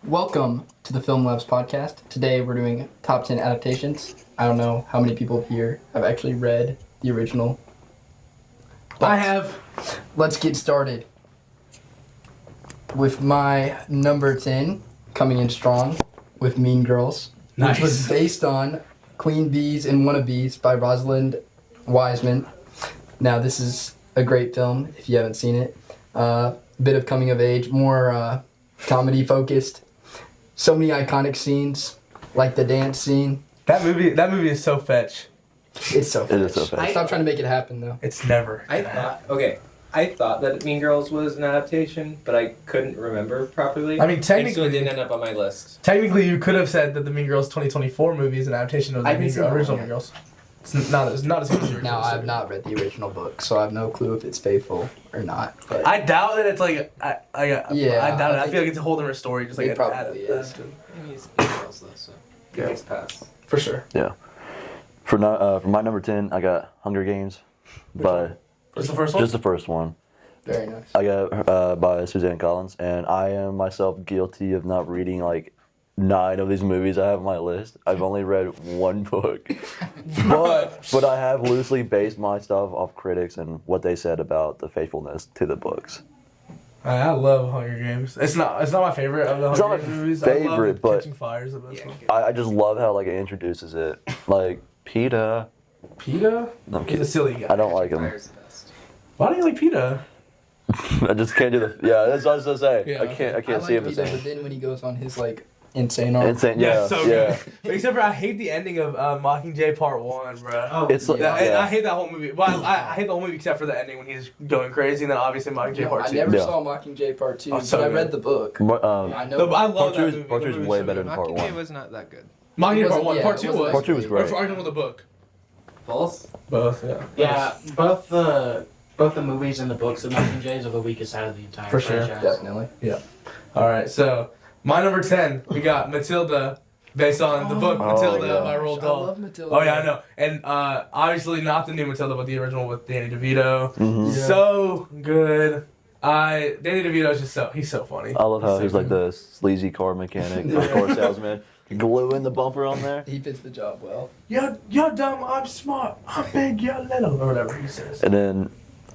Welcome to the Film Labs podcast. Today we're doing top 10 adaptations. I don't know how many people here have actually read the original. I have. Let's get started with my number 10 coming in strong with Mean Girls, which was based on Queen Bees and Wannabes by Rosalind Wiseman. Now this is a great film if you haven't seen it. Bit of coming of age, more comedy focused. So many iconic scenes, like the dance scene. That movie is so fetch. It's so fetch. It is so fetch. Stop trying to make it happen, though. It's never. I thought that Mean Girls was an adaptation, but I couldn't remember properly. I mean, and so it technically, didn't end up on my list. you could have said that the Mean Girls 2024 movie is an adaptation of the original Mean Girls. It's not as good as the original. Now, I have not read the original book, so I have no clue if it's faithful or not. But I doubt that it's like I doubt it. I feel like it's a whole different story. Just like it probably is. I mean, it's Mean Girls, though, so it gets pass. For sure. Yeah. For my number 10, I got Hunger Games. Just the first one? Just the first one. Very nice. I got by Suzanne Collins, and I am myself guilty of not reading like 9 of these movies I have on my list. I've only read one book, but I have loosely based my stuff off critics and what they said about the faithfulness to the books. I love Hunger Games. It's not my favorite of the Hunger Games movies. Favorite, I love but Catching Fire's the best one. I just love how like it introduces it. Like PETA. PETA? No, I'm He's kidding. a silly guy. I don't like him. Fire's the best. Why do you like PETA? I just can't do the. Yeah, that's what I was gonna say. Yeah. I can't see him the Peter, same. but then when he goes on his like insane arc, Insane. Yeah. So yeah. good. Except for I hate the ending of Mockingjay Part 1, bro. Oh, It's like- I hate that whole movie. Well, I hate the whole movie except for the ending when he's going crazy, and then obviously Mockingjay Part 2. I never Yeah. saw Mockingjay Part 2, Oh, so but I good. read the book. I know. No, but I love Part that two is movie. Part The 2 is movie's way so better good. than Part 1. Mockingjay was not that good. Mockingjay Part 1. Yeah, Part it 2 wasn't- was. Part 2 was great. Or arguing with the book. Both? Both, yeah. Yeah, both the movies and the books of Mockingjay are the weakest out of the entire For sure. franchise. Definitely. All right, so my number 10, we got Matilda, based on the book Oh, Matilda yeah. by Roald I Dahl. love Matilda. Oh yeah, I know. And obviously not the new Matilda, but the original with Danny DeVito. Mhm. Yeah. So good. Danny DeVito's he's so funny. I love how so he's like good. the sleazy car mechanic, or car salesman, gluing the bumper on there. He fits the job well. You're dumb, I'm smart, I'm big, you're little, or whatever he says. And then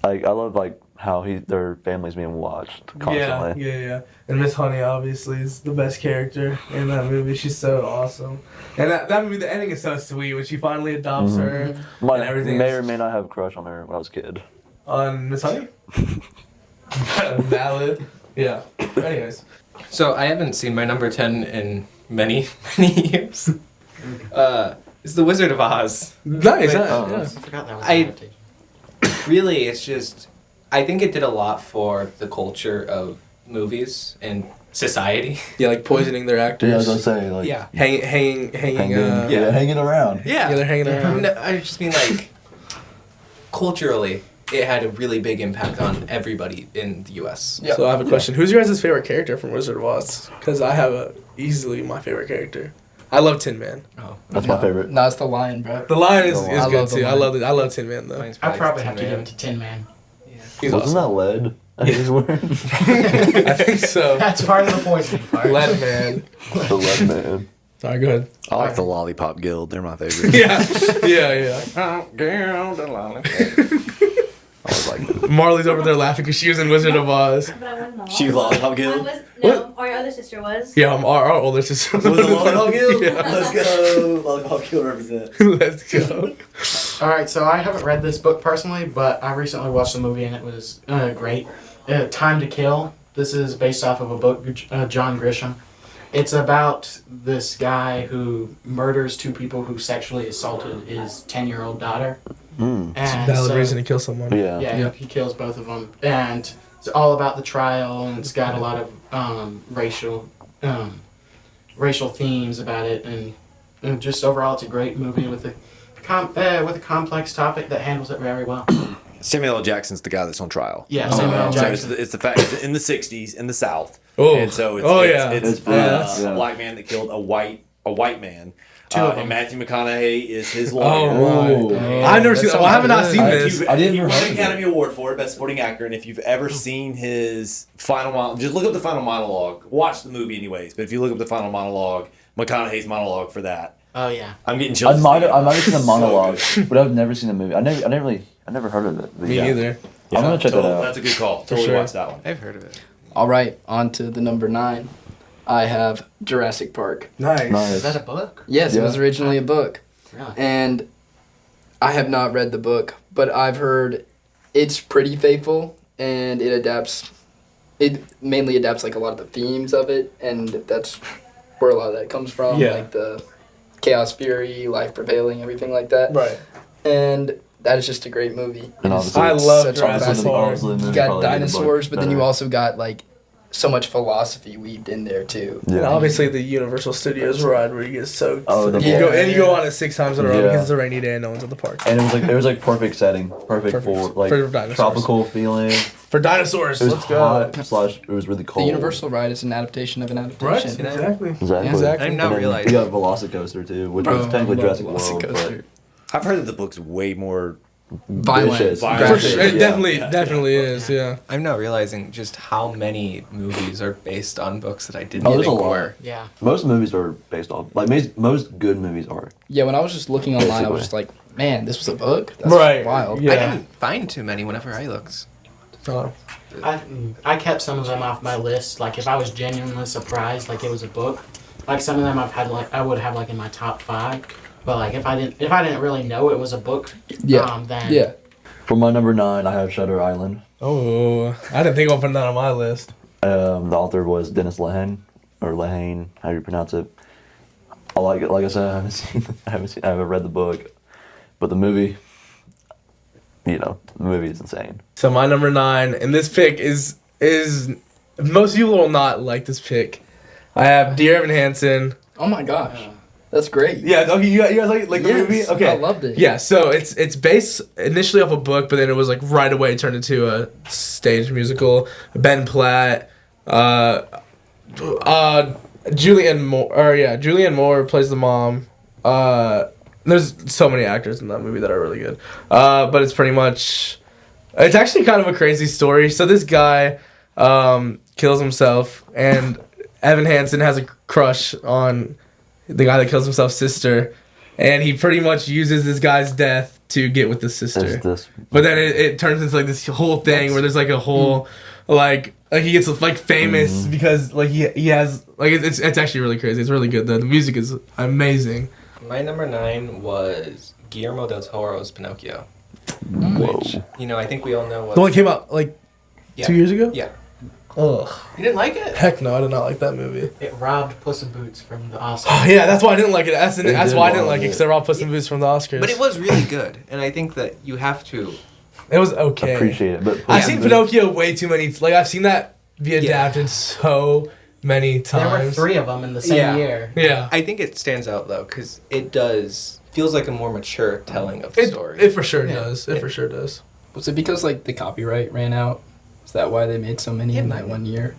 I love like how their family's being watched constantly. Yeah. And Miss Honey obviously is the best character in that movie. She's so awesome. And that movie, the ending is so sweet when she finally adopts her and everything. May or may not have a crush on her when I was a kid. On Miss Honey? Valid. Yeah. Anyways. So I haven't seen my number 10 in many, many years. It's The Wizard of Oz. Nice. Wait, yeah. I forgot that was I- an adaptation. Really, it's just... I think it did a lot for the culture of movies and society. Yeah, like poisoning their actors. Yeah, I was gonna say like Yeah. Hanging. Yeah. hanging around. Yeah. Yeah, they're hanging around. No, I just mean like culturally, it had a really big impact on everybody in the U.S. Yeah. So I have a question. Who's your guys' favorite character from Wizard of Oz? Because I have easily my favorite character. I love Tin Man. Oh, That's my favorite. No, it's the lion, bro. The Lion is I good love the too. I Lion. love Tin Man though. mine's I'd probably Tin have to give Man. it to Tin Man. Yeah. He's Wasn't awesome. that lead? I think he's wearing I think so. That's part of the poisoning part. Lead Man. the lead man. Sorry, go ahead. I like the Lollipop Guild. They're my favorite. Yeah. I was like, Marley's over there laughing because she was in Wizard of Oz. But I wasn't a She was Lollipop I Guild? was, no, our other sister was. Yeah, our older sister. was it Lollipop Guild? Yeah. Let's go. Lollipop Guild represent. Let's go. Alright, so I haven't read this book personally, but I recently watched the movie and it was great. Time to Kill. This is based off of a book, John Grisham. It's about this guy who murders 2 people who sexually assaulted his 10-year-old daughter. Mm. And Valid so- reason to kill someone. Yeah. Yeah, he kills both of them, and it's all about the trial, and it's got a lot of racial themes about it, and just overall, it's a great movie with a complex topic that handles it very well. Samuel L. Jackson's the guy that's on trial. Yeah, Samuel L. So Jackson. it's the fact it's in the '60s in the South. Oh. And so it's, Oh, it's, yeah. it's, Yeah. a black man that killed a white man. Two of them. And Matthew McConaughey is his Oh lawyer. my! I've never seen. Well, I have not seen I this. I didn't He hear won of an it. Academy Award for it, Best Supporting Actor, and if you've ever seen his final monologue, just look up the final monologue. Watch the movie anyways, but if you look up the final monologue, McConaughey's monologue for that, Oh yeah. I'm getting I chills. might have seen a So monologue, good. but I've never seen the movie. I never heard of it. But Me yeah. neither. I'm gonna check that Totally- out. That's a good call. Totally sure. watch that one. I've heard of it. All right, on to the number 9. I have Jurassic Park. Nice. Nice. Is that a book? Yes, it was Yeah. originally a book. Really? And I have not read the book, but I've heard it's pretty faithful and it mainly adapts like a lot of the themes of it, and that's where a lot of that comes from, Yeah. like the chaos theory, life prevailing, everything like that. Right. And that is just a great movie. And It is obviously- I love such a Jurassic fascinating- Park. Obviously the movie You got probably made the book dinosaurs, but then you better. also got like so much philosophy weaved in there too. And Yeah. obviously the Universal Studios ride where you get soaked. Oh, the you ball. go on it 6 times in a row Yeah. because it's a rainy day and no one's at the park. And it was like perfect setting, perfect for like for dinosaurs. tropical feeling. For dinosaurs, It was let's go. hot slash it was really The cold. Universal ride is an adaptation of an Right? adaptation. Exactly. Exactly. Exactly. I'm not And then realizing. You got Velocicoaster too, which was Oh, technically I Jurassic love World, but Velocicoaster. I've heard that the book's way more. Violent. vicious. For Violent. sure. graphic, It yeah. definitely is, yeah. I'm not realizing just how many movies are based on books that I didn't Oh, there's a think lot. were. Yeah. Most movies are based off most good movies are. Yeah, when I was just looking online, I was Basically. just like, man, this was a book? That's Right. wild. Yeah. I didn't find too many whenever I looked. Oh. I kept some of them off my list. Like if I was genuinely surprised, like it was a book. Like some of them I would have like in my top 5. But like if I didn't really know it was a book, Yeah. then Yeah. For my number 9, I have Shutter Island. Oh, I didn't think I'll put that on my list. The author was Dennis Lehane, or Lehane, how do you pronounce it? I like it. Like I said, I haven't read the book, but the movie, the movie is insane. So my number 9, and this pick is most people will not like this pick. I have Dear Evan Hansen. Oh my gosh. That's great. Yeah, okay, you guys like the Yes, movie? Okay. I loved it. Yeah, so it's based initially off a book, but then it was like right away turned into a stage musical. Ben Platt, Julianne Moore plays the mom. There's so many actors in that movie that are really good. But it's it's actually kind of a crazy story. So this guy kills himself, and Evan Hansen has a crush on the guy that kills himself's sister, and he pretty much uses this guy's death to get with the sister. It's this. But then it turns into like this whole thing where there's like a whole like he gets like famous because like he has like it's actually really crazy. It's really good though. The music is amazing. My number 9 was Guillermo del Toro's Pinocchio. Whoa. I think we all know what. The one that came out like Yeah. 2 years ago. Yeah. Ugh. You didn't like it? Heck no, I did not like that movie. it robbed Puss in Boots from the Oscars. Oh yeah, that's why I didn't like it. That's It why did I didn't well, like it because they're all Puss in Boots from the Oscars. But it was really good, and I think that you have to. It was okay. Appreciate it, but I've Yeah. seen Pinocchio way too many. Like I've seen that be Yeah. adapted so many There were times. 3 of them in the same Yeah. year. Yeah. I think it stands out though because it feels like a more mature telling of the It, story. it for sure Yeah. does. It for sure does. Was it because like the copyright ran out? Is that why they made so many in that one year?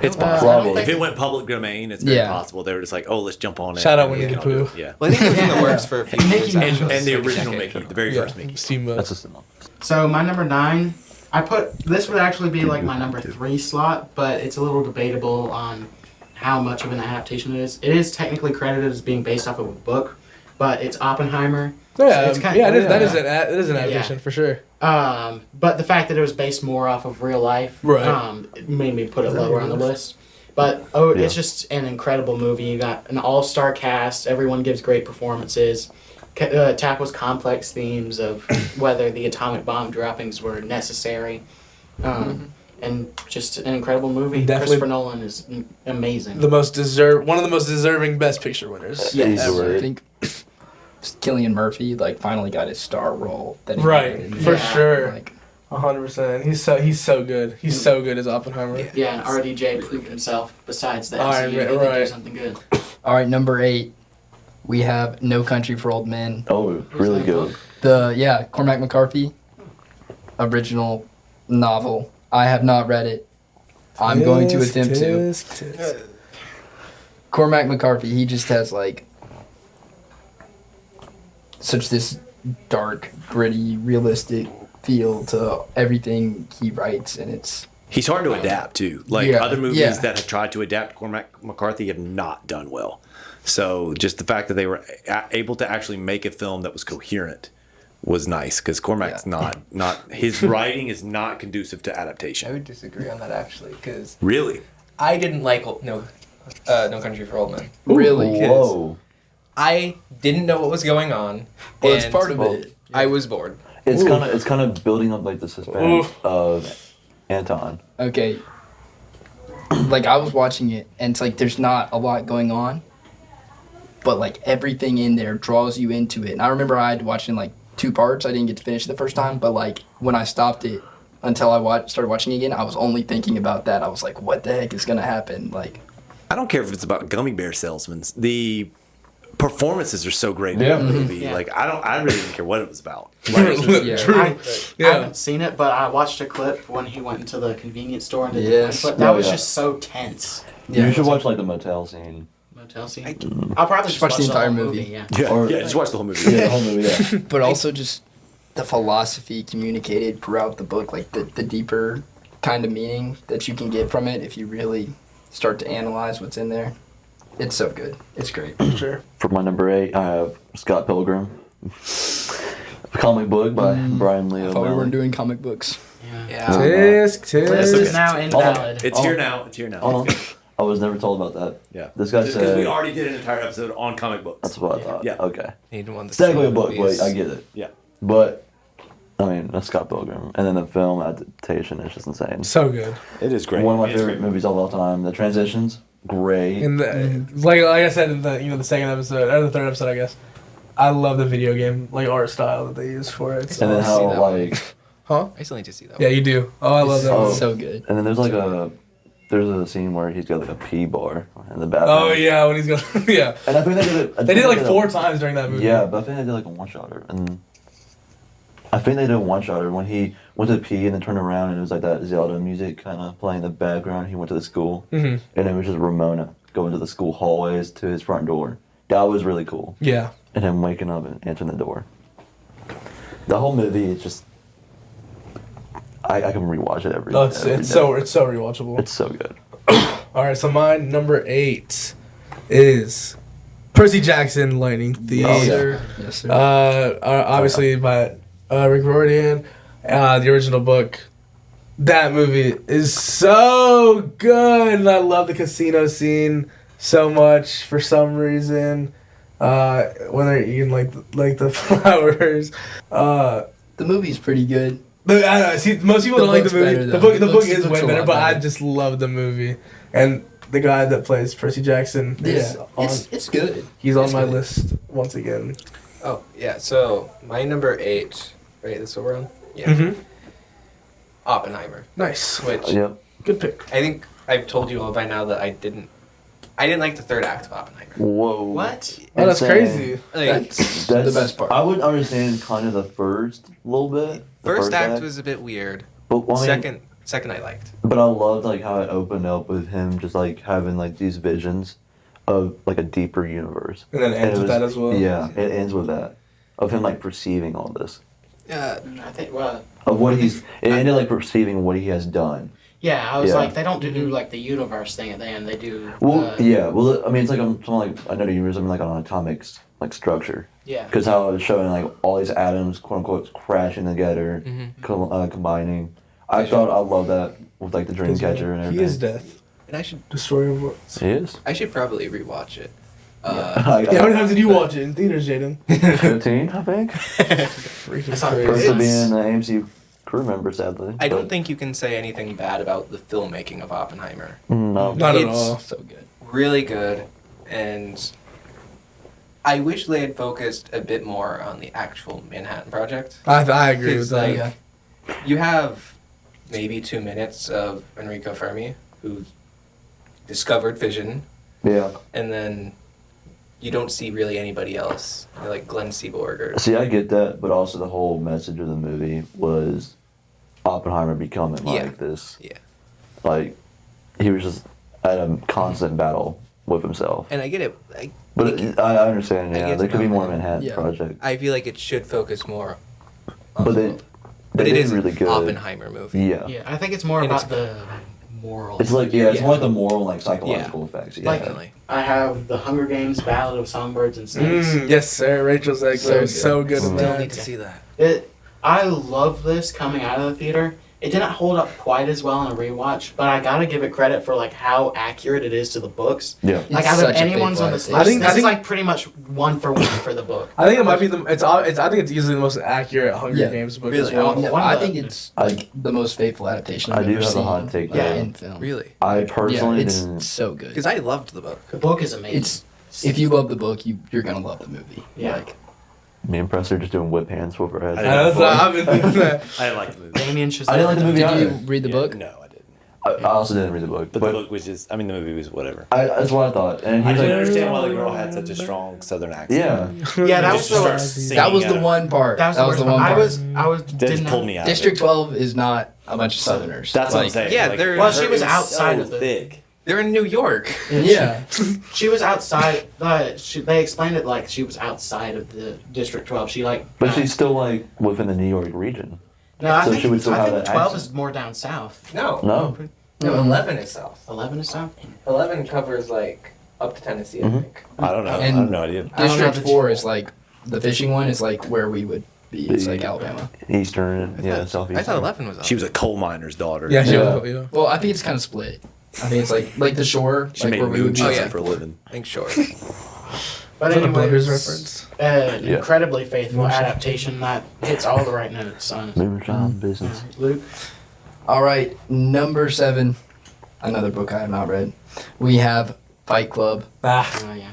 It's I don't possible. think- If it went public domain, it's very Yeah. possible. They were just like, oh, let's jump on it. Shout out and Winnie we the can all do Pooh. it. Yeah. Well, I think it was in the works for a few Mickey years. Mouse. actually. And the Like a original decade. Mickey, the very Yeah. first Mickey. Steamboat. that's just So my number 9, this would actually be like my number 3 slot, but it's a little debatable on how much of an adaptation it is. It is technically credited as being based off of a book, but it's Oppenheimer. Yeah, It's kinda- yeah, that is yeah. it is an adaptation for sure. But the fact that it was based more off of real life, Right. it made me put it lower on the list. But Yeah. it's just an incredible movie. You got an all-star cast. Everyone gives great performances. Tackles complex themes of whether the atomic bomb droppings were necessary, and just an incredible movie. Definitely- Christopher Nolan is amazing. One of the most deserving Best Picture winners. Yes. Easy word. I think Cillian Murphy like finally got his star role. That he Right, wanted. for Yeah. sure. Like, 100%. He's so good. He's so good as Oppenheimer. Yeah, and RDJ proved himself. Besides that, Iron so you Man, really do right. something good. all right, number 8, we have No Country for Old Men. Oh, really good. Cormac McCarthy original novel. I have not read it. I'm going to attempt to. Tisk. Cormac McCarthy, he just has like such this dark, gritty, realistic feel to everything he writes, and it's He's hard to adapt to. Like Yeah, other movies yeah. that have tried to adapt Cormac McCarthy have not done well. So just the fact that they were able to actually make a film that was coherent was nice because Cormac's not his writing is not conducive to I adaptation. would disagree on that actually, because Really? I didn't like No Country for Old Men. really Whoa. I didn't know what was going on. well, it's and part of it. I was bored. It's kind of building up like the suspense of Anton. Okay. Like I was watching it, and it's like there's not a lot going on, but like everything in there draws you into it. And I remember I had to watch it in like 2 parts. I didn't get to finish it the first time, but like when I stopped it until I started watching it again, I was only thinking about that. I was like, what the heck is gonna happen? Like, I don't care if it's about gummy bear salesmen. The performances are so great Yeah. in the movie. Yeah. Like I really didn't care what it was about. Yeah. True. I Yeah. haven't seen it, but I watched a clip when he went into the convenience store and did Yes. the clip. That Oh, was yeah. just so tense. yeah. You should watch like the motel scene. Motel scene. I'll probably just watch watch the entire whole movie. Yeah. Yeah, Or- just watch the whole movie. Yeah, the whole movie. Yeah. But also just the philosophy communicated throughout the book, like the deeper kind of meaning that you can get from it if you really start to analyze what's in there. It's so good. It's great. Sure. For my number 8, I have Scott Pilgrim. A comic book by Brian Lee I thought we O'Malley. weren't doing comic books. Yeah. List Tisk, is tisk. now invalid. It's here now. It's here now. Hold on. I was never told about that. Yeah. This guy Just because we said. already did an entire episode on comic books. That's what I thought. Yeah. Okay. Need one It's technically a book, but I get it. Yeah. But, I mean, that's Scott Pilgrim. And then the film adaptation is just insane. So good. It is great. One of my It's favorite great. movies of all time. The transitions, great. In the like I said in the second episode or the third episode, I guess. I love the video game art style that they use for it. It's And then awesome. how, that one. like, Huh? I still need to see that Yeah, one. you do. Oh, I love that Oh. one. So good. and then there's like there's a scene where he's got like a pee bar in the bathroom. Oh yeah, when he's going. Yeah, And I think they did it. they did it like 4 times during that movie. Yeah, but I think they did like a one-shotter. And I think they did a one-shotter when he went to pee and then turned around and it was like that Zelda music kind of playing in the background. He went to the school. hmm And it was just Ramona going to the school hallways to his front door. That was really cool. Yeah. And him waking up and answering the door. The whole movie is just. I can rewatch it every. No, it's every it's day. so rewatchable. It's so good. All right, so my number 8 is Percy Jackson Lightning Thief. Oh, yeah. Sir. Yes, sir. Obviously by Rick Riordan, the original book. That movie is so good, and I love the casino scene so much for some reason. When they're eating like the flowers. The movie's pretty good. I don't know, see, most people The don't like the book's movie. better, The though. book, The the book book's is way a better, lot but I better. just love the movie, and the guy that plays Percy Jackson is Yeah, on. it's good. He's on it's my good. list once again. Oh, yeah. So, my number 8. Right, that's what we're on? Yeah. Mm-hmm. Oppenheimer. Nice, Which Yep. good pick. I think I've told you all by now that I didn't like the third act of Oppenheimer. Whoa. What? Oh, that's Insane. crazy. Like, That's the best part. I would understand kind of the first little bit. The first act was a bit weird. But, well, I mean, Second I liked. But I loved like how it opened up with him just like having like these visions of like a deeper universe. And then ends it with that as well. Yeah, it ends with that of him like perceiving all this Yeah. I think, well, of what he's. It ended like perceiving what he has done. yeah, I was Yeah. like, they don't do like the universe thing at the end. They do. Well, yeah. Well, I mean, it's like something like another universe. I mean, like on atomics like structure. Yeah. Because how it's showing like all these atoms, quote unquote, crashing together, Mhm. combining. I thought I love that with like the dream catcher and everything. He is death. And I should Destroyer of worlds. He is. probably rewatch it. I Yeah, how many times did you watch it in theaters, Jaden? 15, I think. Freaking It's not crazy. First of It's- being an AMC crew member, sadly. I don't but- think you can say anything bad about the filmmaking of Oppenheimer. No. Not at It's- all. So good. Really good, and I wish they had focused a bit more on the actual Manhattan Project. I agree with 'Cause, that. like, Yeah. You have maybe 2 minutes of Enrico Fermi, who discovered fission, Yeah. and then you don't see really anybody else, like Glenn Seaborg or. See, I get that, but also the whole message of the movie was Oppenheimer becoming Yeah. like this. Yeah. Like, he was just at a constant battle with himself. And I get it. But I understand. I Yeah, get there to could be know more that. Manhattan Yeah. Project. I feel like it should focus more. But they But it did is really an good. Oppenheimer movie. Yeah. Yeah, I think it's more And about it's- the moral. It's like it's more like the moral, like psychological Yeah. effects. Yeah. Definitely. I have the Hunger Games, Ballad of Songbirds and Snakes. Yes, sir. Rachel's eggs So are good. so good in Still that. need to see that. I love this coming out of the theater. It didn't hold up quite as well in a rewatch, but I gotta give it credit for like how accurate it is to the books. Yeah. Like It's out of such a anyone's faithful on this adaptation. list, I think- this is like pretty much one for one for the book. I think it might be I think it's easily the most accurate Hunger Yeah. Games book Really? as well. No, One of I the- think it's I- like the most faithful adaptation I've I do ever have a seen. hot take, like, though. in film. Really? I Yeah, personally it's didn't. so good. Because I loved the book. The book is amazing. It's if you love the book, you're gonna love the movie. Yeah. Like, Me and Press are just doing whip hands over our heads. I didn't I've been doing that. I didn't like the movie. Damien Chazelle. I didn't like the movie did either. you read the book? No, I didn't. I also didn't read the book, But but the book was just, I mean, the movie was whatever. that's what I thought. And I he's didn't like, understand why the girl had such a strong southern accent. yeah, Yeah, that was Just start the singing that was out the of- one part. that was the worst one part. part. I was That didn't just pulled know. me out. District of it. 12 is not a bunch of Southerners. That's what I'm Like, saying. Yeah, like, they're- Well, she was it outside so of the. thick. They're in New York. Yeah. She was outside. They explained it like she was outside of the District 12. She like. but she's still like within the New York region. No, I so think she would still I have think that 12 accent. is more down south. No. No, No, 11 is south. 11 is south. 11 covers like up to Tennessee, I Mhm. think. I don't know. I And- have no idea. I don't know District the 4 is like the fishing one is like where we would be. It's like Alabama. Eastern, and yeah, southeast. I thought 11 was up. She was a coal miner's daughter. Yeah, she Yeah. was, yeah. Well, I think it's kind of split. I think it's like the shore, She like made where we would be. moonshine Oh, yeah. for a living. I think sure. But Is that a anyways, Blenders reference? An Yeah. incredibly faithful adaptation that hits all the right notes, son. Moonshine business. Luke, All right, number 7, another book I have not read. We have Fight Club. Ah, yeah.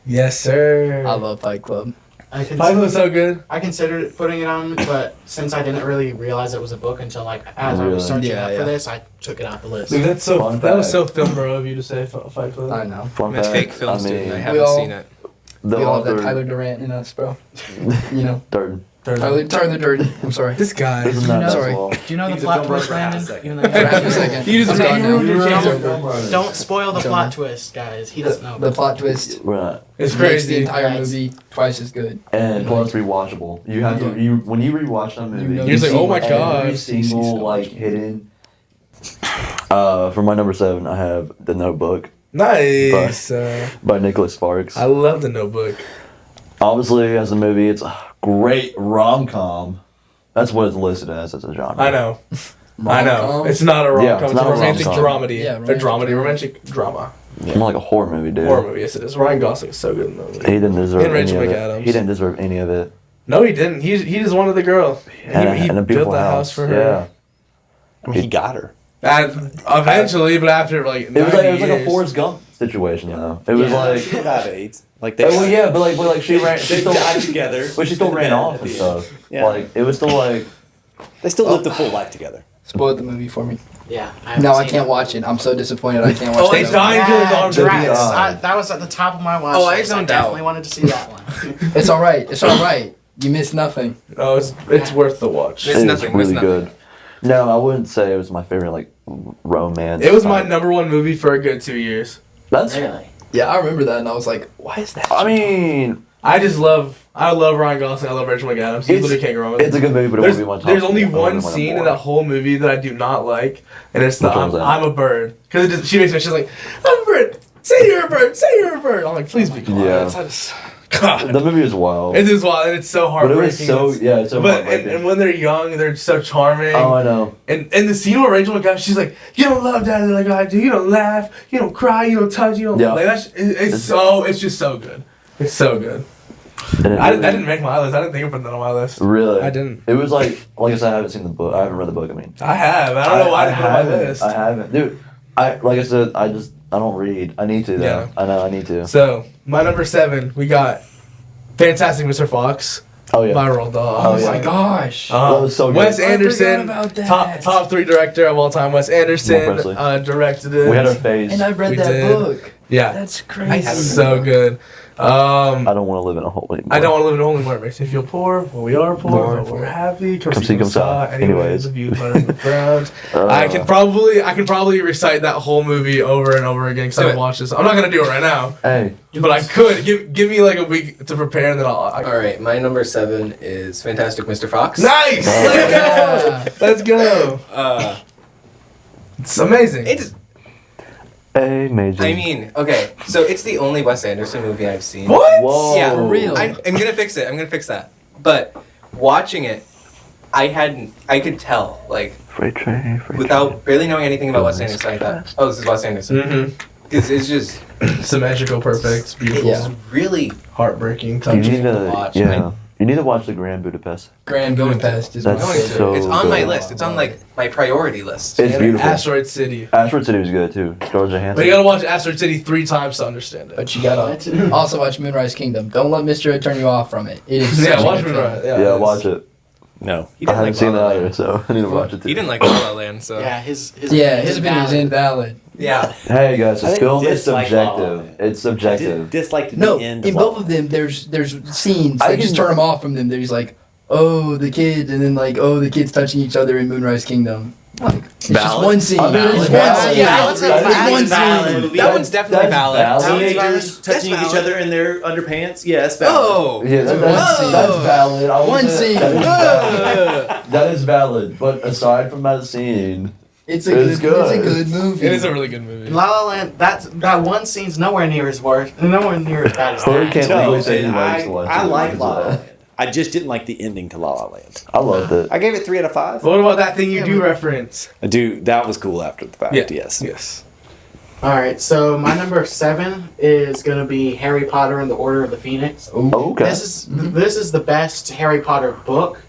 yes, sir. I love Fight Club. Fight was so good. I considered putting it on, but since I didn't really realize it was a book until like as I Really? was searching Yeah, out yeah. for this, I took it off the list. Dude, that's so. Fun That was fact. so film bro of you to say Fight Club. I know. Fun I'm a fact, fake film I student. I mean, haven't all- seen it. the We all have that author, Tyler Durant in us, bro. You know, Durden. Tyler Durden. I'm sorry. This guy. Isn't that Sorry. as well? Do you know the He's a plot film twist, bro for half a Brandon? second. Even though For half a second. You just I'm gone now. ruined your It's chance. over. Don't spoil the It's plot over. twist, guys. He doesn't know. The plot twist We're not. It's makes the crazy. entire Yes. movie twice as good. And plus rewatchable. You have to when you rewatch that movie. You know you You're just like, see oh my God. Every You see so single much. like hidden. For my number 7, I have The Notebook Nice. by Nicholas Sparks. I love the Notebook. Obviously, as a movie, it's a great rom-com. That's what it's listed as a genre. I know. I know. Rom-com? It's not a rom-com. Yeah, it's it's not a a romantic rom-com. dramedy. Yeah, a dramedy, romantic drama. It's more like a horror movie, dude. Horror movie. Yes, it is. Ryan Gosling is so good in that movie. He didn't deserve And Rachel any of McAdams. it. He didn't deserve any of it. No, he didn't. He just wanted the girl. And, he and a built beautiful the house for her. Yeah. I mean, he got her. And eventually, but after like It was 90 like a years. Forrest Gump situation though. It was like, She did have AIDS. Like well, yeah, but like she ran, she They still, died together. but she still ran off and stuff. Yeah. Like it was still like, They still lived a full life together. Spoiled the movie for me. Yeah. haven't No, I seen can't it. watch it. I'm so disappointed I can't watch Oh, it. he's dying to his arms. Drax. God. That was at the top of my watch Oh, I list. zoned definitely out. wanted to see that one. It's all right. It's all right. You missed nothing. Oh, it's worth the watch. It's it was nothing, it's really nothing. good. No, I wouldn't say it was my favorite like romance. It was my type. number 1 movie for a good 2 years. That's. Really? Yeah, I remember that, and I was like, why is that? I mean, I love Ryan Gosling. I love Rachel McAdams. He's literally can't go wrong with it's it. a good movie, but it There's, wouldn't be my top. there's only it wouldn't one be my scene number in that one. whole movie that I do not like, and it's the Which one's that? I'm a bird. Because she makes me, she's like, I'm a bird. Say you're a bird. Say you're a bird. I'm like, please be quiet. Yeah. I just, God. The movie is wild. It is wild, and it's so But it heartbreaking. was so it's so But heartbreaking. and when they're young, they're so charming. Oh, I know. And the scene where Rachel McAdams, she's like, you don't love daddy like I do. You don't laugh. You don't cry. You don't touch. You don't. Yeah. Like that's it's just so good. It's so good. And it I really- didn't make my list. I didn't think of putting that on my list. Really? I didn't. It was like I said, I haven't seen the book. I haven't read the book. I mean, I have. I don't know why I didn't put it on my haven't. list. I haven't, dude. Like I said, I don't read. I need to though. Yeah. I know I need to. So my number 7, we got Fantastic Mr. Fox Oh yeah. by Roald Dahl. Oh, yeah. my gosh. That was so good. Wes I forgot Anderson, about that. top 3 director of all time. Wes Anderson Presley. directed it. We had our phase. And I read We that did. book. Yeah, That's I crazy. haven't so good. I don't want to live in a hole anymore. I don't want to live in a hole anymore. It makes me feel poor. Well, we are poor, but we're happy. Come see, come saw. Anyways, the view from the ground. I can probably recite that whole movie over and over again because I watched this. I'm not gonna do it right now, Hey, but I could. Give me like a week to prepare, and then I'll. All right, my number 7 is Fantastic Mr. Fox. Nice. Let's go. It's amazing. It's. amazing. I mean, okay, so it's the only Wes Anderson movie I've seen. What? Whoa. Yeah, For real? I'm gonna fix it. I'm gonna fix that. But watching it, I could tell, like, Freight train. without really knowing anything about Wes Anderson, I thought, oh, this is Wes Anderson. Mm-hmm. Because it's just, Symmetrical, perfect, it's beautiful, it's really heartbreaking, You touching. need to watch. yeah. You need to watch the Grand Budapest. Grand Budapest is That's one. going to. so It's on my good. list. It's on, like, my priority list. It's beautiful. Asteroid City. Asteroid City was good too. George Johansson. But you gotta watch Asteroid City 3 times to understand it. But you gotta also watch Moonrise Kingdom. Don't let Mr. turn you off from it. It is Yeah, such a watch good Moonrise. film. Yeah, it's- watch it. No. He I didn't haven't like seen La that La either, Land. so I need to watch it too. He didn't like La La Land, so. Yeah, his His opinion is invalid. Yeah. Hey guys, I a didn't film is dislike La La subjective. Land. It's subjective. Dislike the No, end. in of both of them, there's scenes I that just can- turn him off from them. There's like, oh, the kids, and then like, oh, the kids touching each other in Moonrise Kingdom. Like, it's just Valid. one scene. I mean, It's it's one valid. scene. Yeah, it's It's one valid. scene. That one's definitely valid. Teenagers That's touching each valid. other in their underpants. Yes, valid. Oh! Yeah, that's Whoa. valid. I One would say scene. That is valid. That is valid. But aside from that scene, It's a good. It's It's a good. good movie. It is a really good movie. La La Land. That one scene's nowhere near as worse. Nowhere near as bad as Hurricane that. Lee No, always said he and likes the last I two like movies La of La that. Land. I just didn't like the ending to La La Land. I loved it. I gave it 3 out of 5. What about that thing you do reference? Dude, that was cool after the fact. Yes. Yes. All right, so my number 7 is gonna be Harry Potter and the Order of the Phoenix. Okay. This is the best Harry Potter book,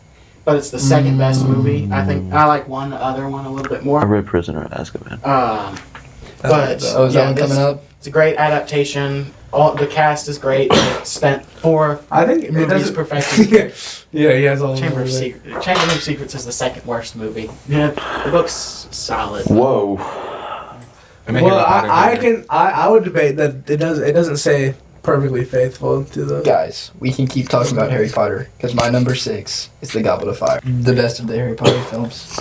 but it's the second best movie. I think I like one other one a little bit I more. read Prisoner of Azkaban. But Oh, is that yeah, one coming up? It's a great adaptation. All the cast is great. They spent 4 I think it movies doesn't. perfecting. Yeah, he has all. Chamber of it. Secrets. Chamber of Secrets is the second worst movie. Yeah, the book's solid. Whoa. I'm a Well, Harry Potter I would debate that it doesn't say perfectly faithful to the. Guys, we can keep talking about Harry Potter because my number 6 is The Goblet of Fire, the best of the Harry Potter films.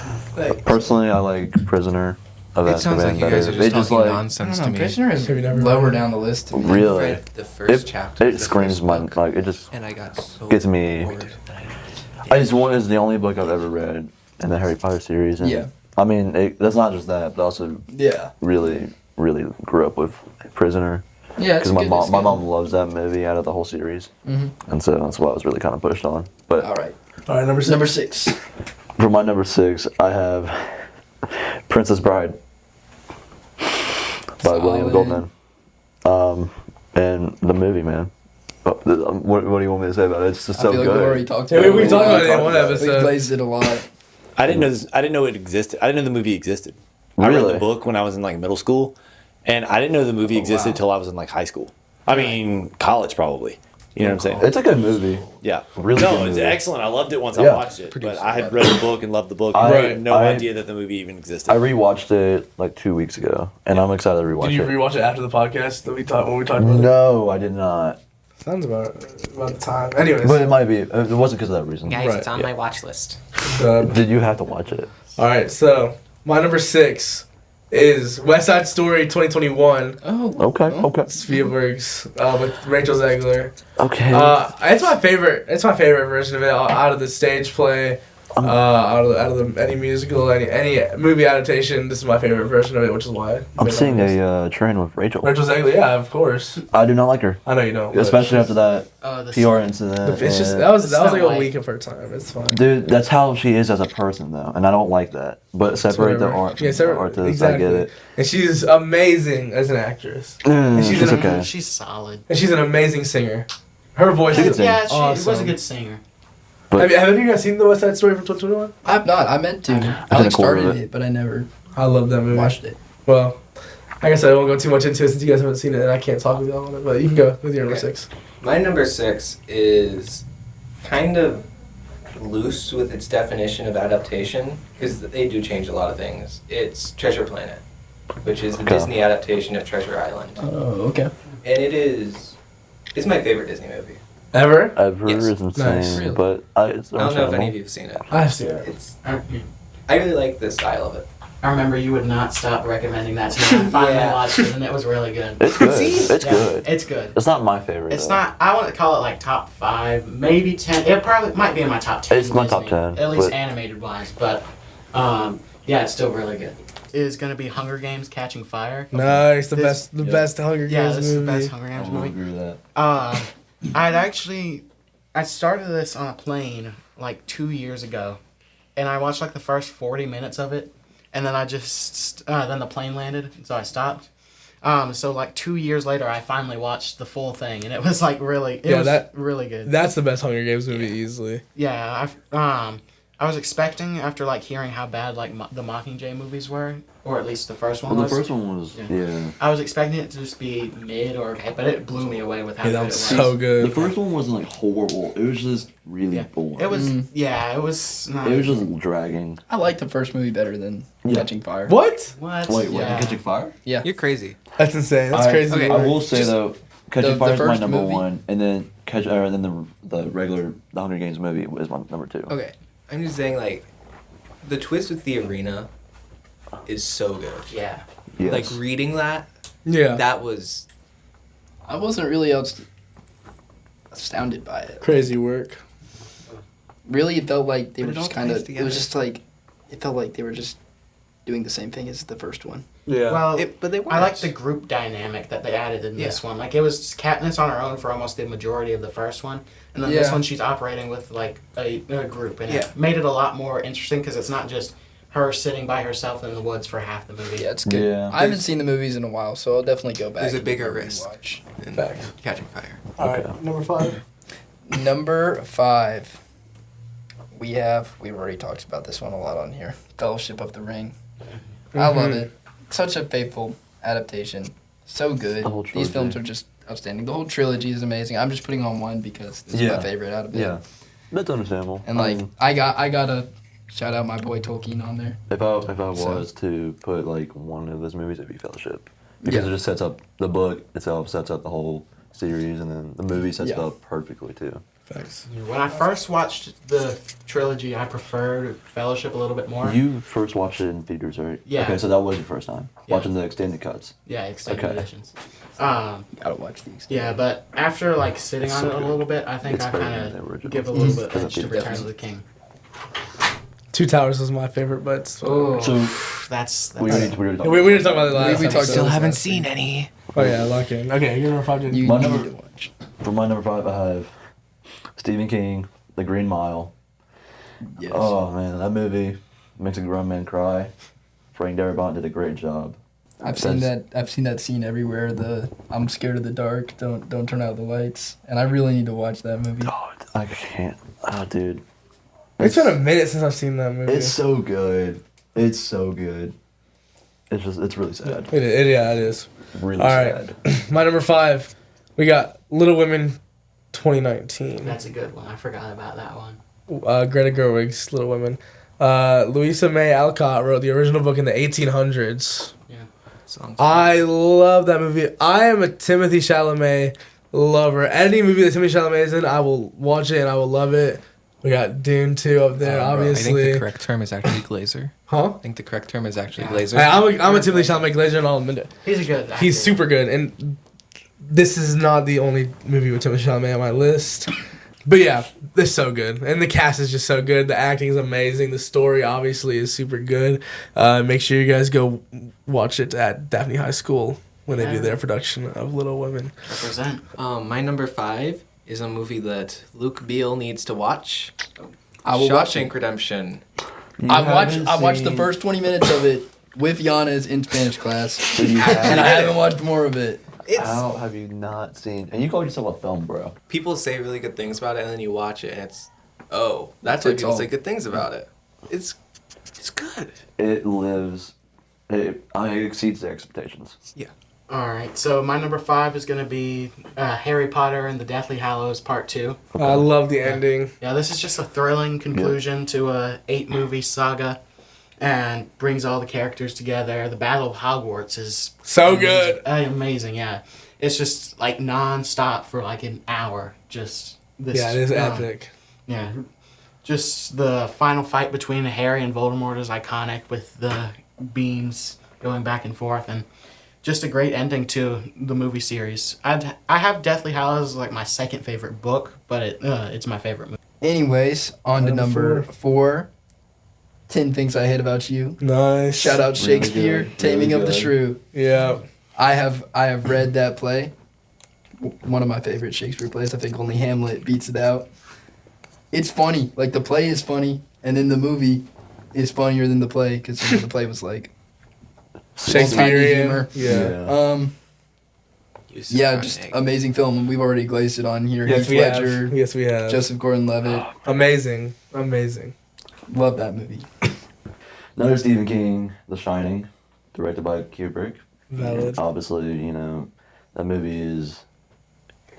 Personally, I like Prisoner of It Azkaban sounds like you better. guys are They just just talking like nonsense to me. Prisoner is Have you never lower read it? down the list. I really. read the first chapter. It of the screams first my book, like it just. and I got so gets me- bored that I just want is the only book I've ever read in the Harry Potter series. And Yeah. I mean, that's not just that, but also Yeah. really grew up with Prisoner Yeah, it's because good. my mom loves that movie out of the whole series, and so that's why I was really kind of pushed on. But All right. All right, number 6. Number 6. for my number 6, I have Princess Bride by William Solid. Goldman. And the movie, man. What do you want me to say about it? It's just so I feel like good. we already talked Yeah, about it. we talked about it in talked one about it. We episode. plays it a lot. I didn't know this. I didn't know it existed. I didn't know the movie existed. I read Really? the book when I was in like middle school, and I didn't know the movie existed wow. till I was in like high school. I mean, college probably. You know what I'm saying? It's a good movie. Yeah. Really no, good it's movie. excellent. I loved it once Yeah. I watched it. But I had read the book and loved the book. I- I had no I- idea that the movie even existed. I rewatched it like 2 weeks ago, and I'm excited to rewatch Did you it. rewatch it after the podcast that we talked when we talked about it? No, I did not. Sounds about the time. Anyways, But it might be. It wasn't because of that reason. Guys, Right, it's on yeah. my watch list. Did you have to watch it? all right. So my number 6 is West Side Story 2021. Oh. Okay. Spielberg's with Rachel Zegler. Okay. It's my favorite. It's my favorite version of it. Out of the stage play, out of the any musical, any movie adaptation. This is my favorite version of it, which is why I'm seeing a trend with Rachel. Rachel Zegler. Yeah, of course. I do not like her, I know you don't. but especially after that The PR incident. It's just and- that was like a White. week of her time. It's fine. Dude, that's how she is as a person, though, and I don't like that. But separate the Whatever. art. Yeah, the separate. artist, Exactly. I get it. And she's amazing as an actress. she's It's an- okay. She's solid. And she's an amazing singer. Her voice She is can sing. Yeah, she was a awesome. good singer. But- Have you guys seen the West Side Story from 2021? I've not. I meant to. I seen like a quarter started of it, but I never I love that movie. watched it. Well, like I said, I won't go too much into it since you guys haven't seen it, and I can't talk with y'all on it. But you can go with your number Okay. 6. My number 6 is kind of loose with its definition of adaptation because they do change a lot of things. It's Treasure Planet. which is the Okay. Disney adaptation of Treasure Island. Oh, okay. And it's my favorite Disney movie. Ever? Ever Yes. is insane, Nice. Really? but it's I don't know if any understandable. of you have seen it. I've seen it. It's I, I really like the style of it. I remember you would not stop recommending that to me. I finally Yeah. watched it, and it was really good. It's good. See? It's Yeah, good. It's good. It's not my favorite. It's though. not. I want to call it like top 5, maybe 10. It probably might be in my top 10. It's my top Disney, 10, at least but- animated wise. But yeah, it's still really good. Is gonna be Hunger Games: Catching Fire. Nice, the This- best Hunger Yeah, Games this is the movie. best Hunger Games movie. agree with that. I started this on a plane like 2 years ago, and I watched like the first 40 minutes of it, and then then the plane landed, so I stopped. So like 2 years later, I finally watched the full thing, and it was like really, really good. That's the best Hunger Games movie easily. Yeah, I was expecting after like hearing how bad like the Mockingjay movies were, or at least the first one Well, was. the first one was yeah. I was expecting it to just be mid or okay, but it blew me away with how Yeah, good that it was was. so good. The first one wasn't like horrible. It was just really Yeah. boring. It was it was. Not, It was just dragging. I like the first movie better than Yeah. Catching Fire. What? what? Wait, yeah. Catching Fire? You're crazy. That's insane. That's I- crazy. Okay. I will say Just- though, Catching the Fire is my first number movie? one, and then the regular the Hunger Games movie is my number 2. Okay, I'm just saying like, the twist with the arena is so good. Yeah. Yes. Like reading that, Yeah. that was I wasn't really astounded by it. Crazy work. Really, it felt like they But were it all just kind ties of. It together. was just like, it felt like they were just doing the same thing as the first one. Yeah. Well, but they weren't. I like the group dynamic that they added in this one. Like it was Katniss on her own for almost the majority of the first one, and then this Yeah. one she's operating with like a group, and Yeah. it made it a lot more interesting because it's not just her sitting by herself in the woods for half the movie. Yeah, it's good. Yeah. I haven't seen the movies in a while, so I'll definitely go back. There's a and bigger give it a risk. rewatch. in Facts. Catching Fire. All Okay. right, number 5. Number 5, we've already talked about this one a lot on here. Fellowship of the Ring. I love it. Such a faithful adaptation. So good. The whole These trilogy. films are just outstanding. The whole trilogy is amazing. I'm just putting on one because this is Yeah. my favorite out of it. Yeah, that's understandable. And like I gotta shout out my boy Tolkien on there. if I So- was to put like one of those movies, it'd be Fellowship, because Yeah. it just sets up the book itself, sets up the whole series, and then the movie sets it Yeah. up perfectly too. Thanks. When I first watched the trilogy, I preferred Fellowship a little bit more. You first watched it in theaters, right? Yeah. Okay, so that was your first time Yeah. watching the extended cuts. Yeah, extended Okay. editions. Gotta watch these. Yeah, but after like sitting It's on so it a good. little bit, I think It's I better kind than the of original. give a little bit Because edge of to the Return of difference. the King. Two Towers was my favorite, but it's Oh, So that's we already talked we about didn't talk about it last. We talked episode. Still haven't seen any. Oh yeah, lock in. Okay, you're number 5. Dude. You My need number- to watch. For my number 5, I have Stephen King, The Green Mile. Yes. Oh man, that movie makes a grown man cry. Frank Darabont did a great job. I've seen that scene everywhere. The I'm scared of the dark. Don't turn out the lights. And I really need to watch that movie. Oh, I can't. Oh, dude. It's been a minute since I've seen that movie. It's so good. It's so good. It's really sad. It is. Really All right. sad. My number 5, we got Little Women 2019. That's a good one. I forgot about that one. Greta Gerwig's Little Women. Louisa May Alcott wrote the original book in the 1800s. Songs. I love that movie. I am a Timothy Chalamet lover. Any movie that Timothy Chalamet is in, I will watch it and I will love it. We got Dune 2 up there, I think obviously. the correct term is actually Glazer. Huh? I think the correct term is actually Glazer. I'm a Timothy Chalamet glazer and I'll admit it. He's a good actor. He's super good, and this is not the only movie with Timothée Chalamet on my list. But yeah, it's so good, and the cast is just so good. The acting is amazing. The story obviously is super good. Make sure you guys go watch it at Daphne High School when they do their production of Little Women. Represent. My number 5 is a movie that Luke Beale needs to watch. I will watch Shawshank it. Redemption. I watched the first 20 minutes of it with Gianna's in Spanish class, and I haven't watched more of it. How have you not seen? And you call yourself a film bro. People say really good things about it, and then you watch it, and that's why It's people all- say good things about it. It's good. It lives. It exceeds their expectations. Yeah. All right, so my number 5 is going to be Harry Potter and the Deathly Hallows Part 2. I love the ending. Yeah, this is just a thrilling conclusion to a 8-movie saga. and brings all the characters together. The Battle of Hogwarts is So amazing. good. Amazing, yeah. It's just like non-stop for like an hour. Just this. Yeah, it is epic. Yeah. Just the final fight between Harry and Voldemort is iconic with the beams going back and forth, and just a great ending to the movie series. I have Deathly Hallows as like my second favorite book, but it's my favorite movie. Anyways, on to number 4. 10 Things I Hate About You. Nice. Shout out Really Shakespeare, good, Taming really of the good. Shrew. Yeah. I have read that play. One of my favorite Shakespeare plays. I think only Hamlet beats it out. It's funny. Like, the play is funny, and then the movie is funnier than the play, because the play was like Shakespearean. humor. Yeah. Yeah, just amazing film. We've already glazed it on here. Yes, Heath we Ledger, have. Yes, we have. Joseph Gordon-Levitt. Amazing. Amazing. Love that movie. Another Stephen King, The Shining, directed by Kubrick. Valid. Obviously, you know, that movie is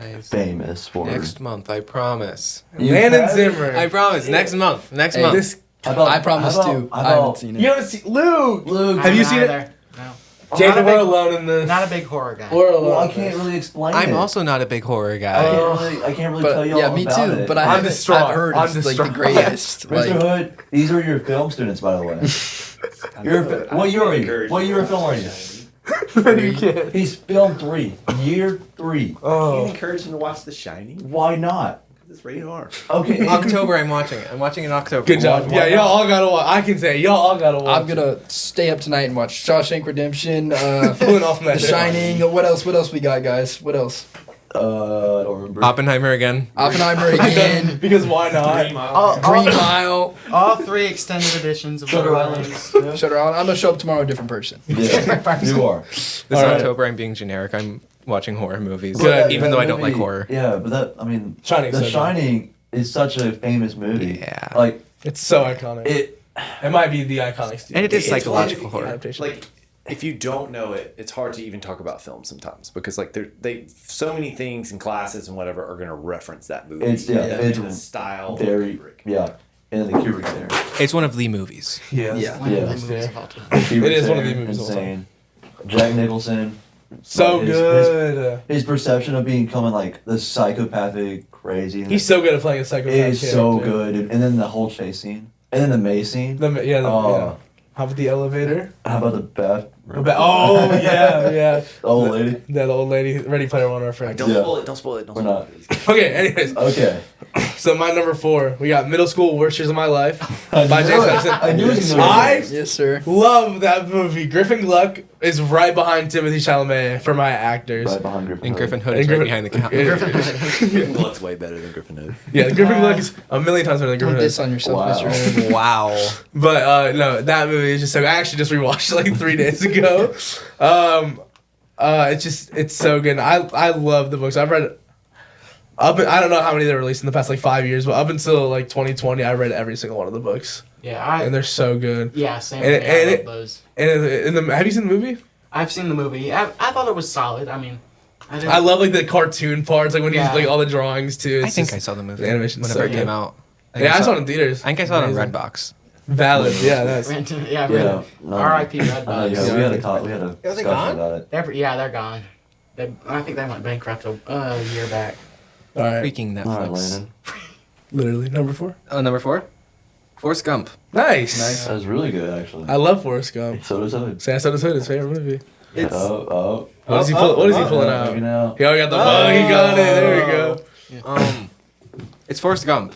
Nice. famous for. Next month, I promise. Landon Zimmer. I promise. Next month. Next Hey, month. This. I promise too. I haven't seen it. You haven't seen Luke. Luke. Have you seen it? Either. No. Jacob, Not a we're big- alone in this. Not a big horror guy. We're alone. Well, I in can't this. really explain it. I'm also not a big horror I guy. can't really But tell you yeah, all me about too. it. But I I'm haven't. distraught. I've heard I'm it's like the distraught. greatest. Mr. Like, Hood, these are your film students, by the way. What year are you? What year of film are you? He's film 3, year 3. Oh. encourage him to watch The Shining. Why not? It's rated R. Okay, October, I'm watching it. I'm watching it in October. Good job. Why Yeah, y'all not? all gotta watch. I can say y'all all gotta watch. I'm gonna stay up tonight and watch Shawshank Redemption, Pulling off The that. Shining. What else? What else we got, guys? What else? I don't remember. Oppenheimer again. Oppenheimer again. Because why not? Green Mile. All 3 extended editions of Shutter Lord of the Island. Rings. Shutter Island. I'm gonna show up tomorrow a different person. Yeah, you are. This All right. October, I'm being generic. I'm watching horror movies. Good. Even That though I don't like movie- horror. Yeah, but that, I mean, Shining's so The good. Shining is such a famous movie. Yeah. Like, It's so iconic. It might be the iconic. Steve. And it is It's psychological like- horror. adaptation. Like, if you don't know it, it's hard to even talk about film sometimes because like they so many things in classes and whatever are going to reference that movie. It's- yeah, it's in the style. of very, Kubrick. yeah. And the Kubrick there. It's one of the movies. yeah. Yeah. One of Yeah. the movies of all time. Kubrick's is one of there, the movies of all time. insane. Jack Nicholson. So His- good. His perception of becoming like the psychopathic crazy. He's so good at playing a psychopath. is so character. good. And then the whole chase scene. And then the May scene. Yeah. Oh. How about the elevator? How about the bath? Oh yeah, yeah. The old lady. Yeah, the old lady. Ready Player One reference. Don't Yeah. spoil it. Don't spoil it. Don't We're spoil not. it. Okay. Anyways, Okay. so my number 4, we got Middle School Worst Years of My Life I by knew James it. Hudson. I knew it was gonna be I Yes, sir. love that movie. Griffin Gluck is right behind Timothy Chalamet for my actors. right behind Griffin. And Hood. Griffin Hood And is right Griffin- behind the counter. Griffin Gluck's way better than Griffin Hood. Yeah, Griffin Gluck is a million times better than Don't Griffin diss Hood. on yourself, Wow. Mr. Hood. Wow. But no, that movie is just so. I actually just rewatched it like 3 days ago. It's so good. I love the books. I've read I don't know how many they released in the past like 5 years, but up until like 2020, I read every single one of the books, Yeah, and they're so good. yeah, same. and with me. I it- love those. And have you seen the movie? I've seen the movie. I thought it was solid. I mean, I didn't. I love like the cartoon parts, like when he's Yeah. like all the drawings too. I It's think just- I saw the movie the animation's whenever so it came good. out. Yeah, I saw it in theaters. I think I saw it on Amazing. Redbox. Valid. Yeah, that's. Yeah, Yeah. No. R.I.P. Yeah, Redbox. we had a talk. We had a they discussion gone? about it. They're gone. I think they went bankrupt a year back. All right. Freaking All right, Netflix. Landon. Literally number 4. Number 4? Forrest Gump. Nice. That was really good, actually. I love Forrest Gump. So does Hood. Sam Soda's Hood, his favorite movie. It's- Oh, What is he pulling out? You know. He already got the bug. He got it. There we go. It's Forrest Gump.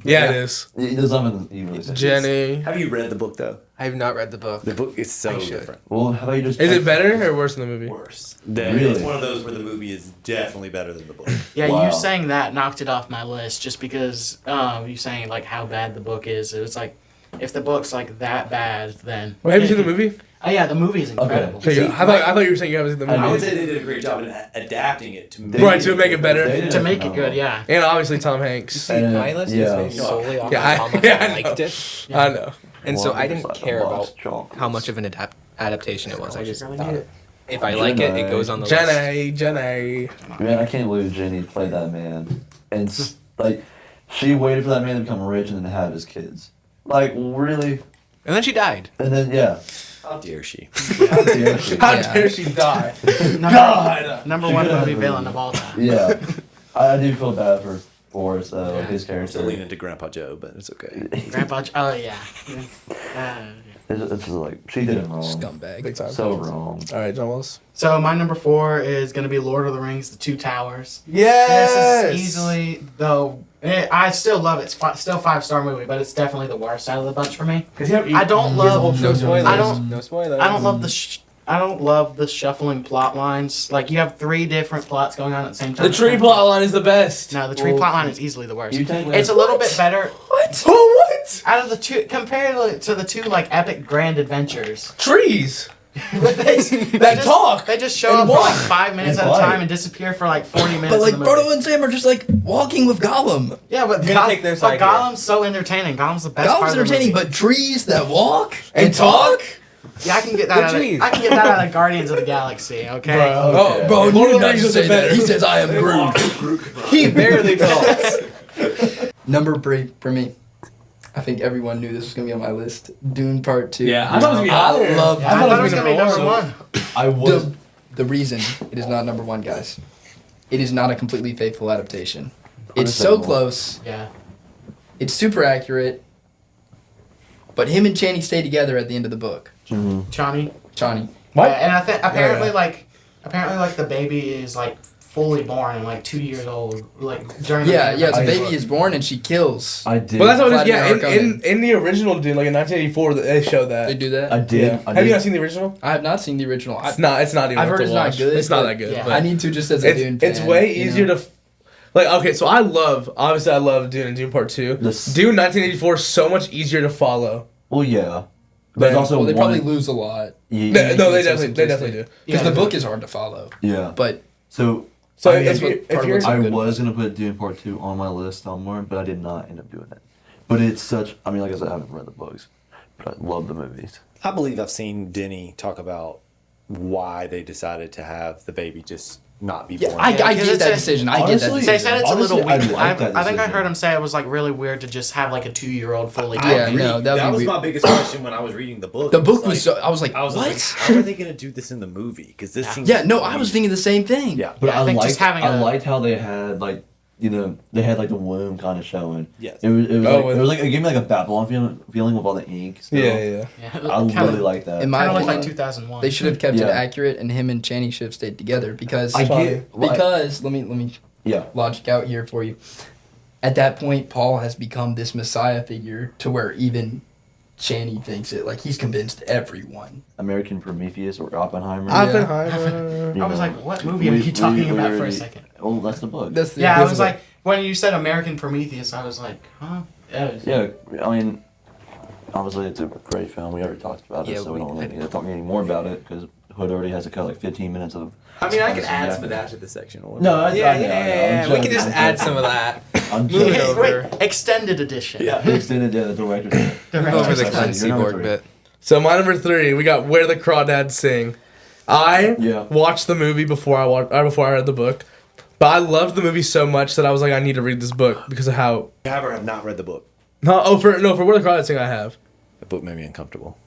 Yeah, it is. There's nothing you really say. Jenny. Have you read the book though? I have not read the book. The book is so I should. different. Well, how about you just? Is it check- better or worse than the movie? Worse. Really? It's one of those where the movie is definitely better than the book. Yeah, Wow. you saying that knocked it off my list just because you saying like how bad the book is. It was like if the book's like that bad, then. Well, have you seen the movie? Oh yeah, the movie is incredible. Okay, See, I thought you were saying you haven't seen the I I movie. would say they did a great job in adapting it to make Right, to make it better. They did To make it phenomenal. good, yeah. And obviously Tom Hanks. See, And, my list yeah. is based solely off Yeah, of how much I I know. liked it. I know. And so I didn't Box care about chocolate. how much of an adaptation it was. I just Really thought good. if I like it, it goes on the list. Jenny. Man, I can't believe Jenny played that man. And like, she waited for that man to become rich and then have his kids. Like, really? And then she died. And then yeah. How dare she? How dare she? How Yeah. dare she die? God! Number She one could have movie been. villain of all time. Yeah. I do feel bad for Forrest, his To lean character. into Grandpa Joe, but it's okay. Grandpa. Oh yeah. It's just like she did it wrong. Scumbag. Big time. So wrong. All right, John Willis. So my number 4 is gonna be Lord of the Rings: The Two Towers. Yes. This is easily though. I still love it. It's still 5-star movie, but it's definitely the worst out of the bunch for me. I don't love. No spoilers. No spoilers. I don't love I don't love the shuffling plot lines. Like you have 3 different plots going on at the same time. The tree plot line is the best. No, the tree plot line is easily the worst. You take It's a little bit better What? Oh, what? out of the two compared to the 2 like epic grand adventures. Trees. But That talk. They just show And up for walk. like 5 minutes And at a fight. time and disappear for like 40 minutes. But like in the movie. Frodo and Sam are just like walking with Gollum. Yeah, but You're gonna take their side here. Gollum's so entertaining. Gollum's the best part Gollum's of the entertaining, movie. but trees that walk And talk? Yeah, I can get that Good out of, trees. I can get that out of Guardians of the Galaxy, okay? Oh, Bro, Lord you of did the not Rings just is say better. that. He says I am Groot. He barely talks. Number 3 for me. I think everyone knew this was gonna be on my list. Dune Part 2. Yeah, I thought it was gonna be higher. I love. I thought it was gonna be number 1. I was. The reason it is not number 1, guys. It is not a completely faithful adaptation. It's so Understandable. close. Yeah. It's super accurate. But him and Chani stay together at the end of the book. Chani. Chani. What? And I think apparently Yeah. like the baby is like fully born and like 2 years old, like during Yeah, the yeah. The I- baby is born and she kills. I did. Well, that's what it is. Yeah, Vladimir in the original Dune, like in 1984, they showed They that. do that. I did. Yeah. I Have you did. not seen the original? I have not seen the original. It's not even. I've heard to it's not watch. good, It's not but- that good. Yeah. But I need to just as a Dune fan. it's way you know? easier to. Like, okay, so I love Dune and Dune Part 2. This- Dune 1984 is so much easier to follow. Well, yeah. But Then- it's also Well, they one. probably lose a lot. Yeah, No, they it's so definitely do. Because Yeah. the book is hard to follow. Yeah. But So So I mean, if what you part if of you're what's so I good. was gonna put Dune Part 2 on my list somewhere, but I did not end up doing it. But it's such. I mean, like I said, I haven't read the books, but I love the movies. I believe I've seen Denny talk about why they decided to have the baby just not be yeah, born. I because get it's that a- decision. I get that honestly, decision. They said it's Honestly, a little weird. I like that I think I decision. heard him say it was like really weird to just have like a 2-year-old fully. Yeah, talking. no, that'd that be was weird. my biggest question when I was reading the book. The It book was so. like- I was like, I was what? like, how are they gonna do this in the movie? Because this seems. Yeah, no, I was thinking the same thing. Yeah. But Yeah, I think just having I a- liked how they had like they had like the womb kind of showing. Yes. It was Oh, it was like it gave me like a Babylon feeling with all the ink. Still. yeah. Yeah, I really like that. In my kind of opinion, like 2001. they should have kept it Yeah. accurate, and him and Channing should have stayed together because I get because let me yeah. logic out here for you. At that point, Paul has become this messiah figure to where even Channing thinks it. Like he's convinced everyone. American Prometheus or Oppenheimer. Oppenheimer. You I was know, like, what movie are you talking about for a already- second? Oh, that's the book. That's the Yeah, I That's was the- like, when you said American Prometheus, I was like, huh? Yeah, I mean, obviously it's a great film. We already talked about it, Yeah, so we we don't really did. need to talk any more about it because Hood already has to cut like 15 minutes of. I mean, I could Yeah. add some of that to the section. or No, whatever. I'm We can joking, just I'm add joking. some of that. I'm Move it joking. over. Wait, extended edition. Yeah. They extended the director's cut. Move over the You're Clint number Seaborg three. bit. So my number 3, we got Where the Crawdads Sing. I Yeah. watched the movie before I read the book, but I loved the movie so much that I was like, I need to read this book because of how. Have or have not read the book. For Where the Crawdads Sing, I have. The book made me uncomfortable.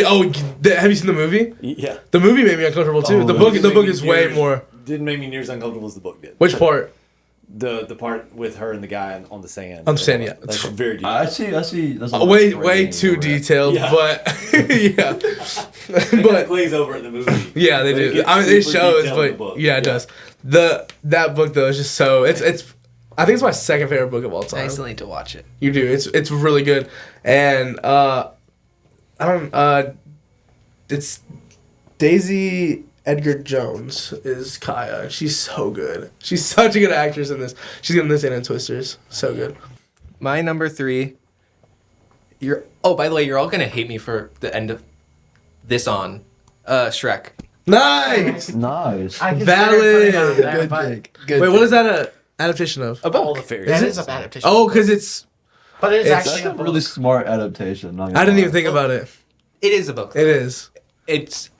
Oh, have you seen the movie? Yeah. The movie made me uncomfortable too. Oh, the it book Didn't is make me way near- more. Didn't make me near as uncomfortable as the book did. Which part? The part with her and the guy on the sand. On the sand, yeah. That's very deep. I see. That's Way too detailed, Yeah. but yeah, It but plays over in the movie. yeah, they But it do. gets I mean, it super shows, detailed in the but book. yeah, it does. That book though is just so it's. I think it's my second favorite book of all time. I still need to watch it. You do. It's really good, and it's Daisy Edgar Jones is Kaya. She's so good. She's such a good actress in this. She's in this and in Twisters. So good. My number 3. Oh, by the way, you're all gonna hate me for the end of this on Shrek. Nice. Nice. I considered Valid. putting it on there, Good but pick. Good Wait, what pick. is that a adaptation of? All the fairies. that is a bad adaptation. Oh, because it's. But it is it's- actually That's a really smart adaptation. not gonna I didn't lie. even think about it. It is a book. It is.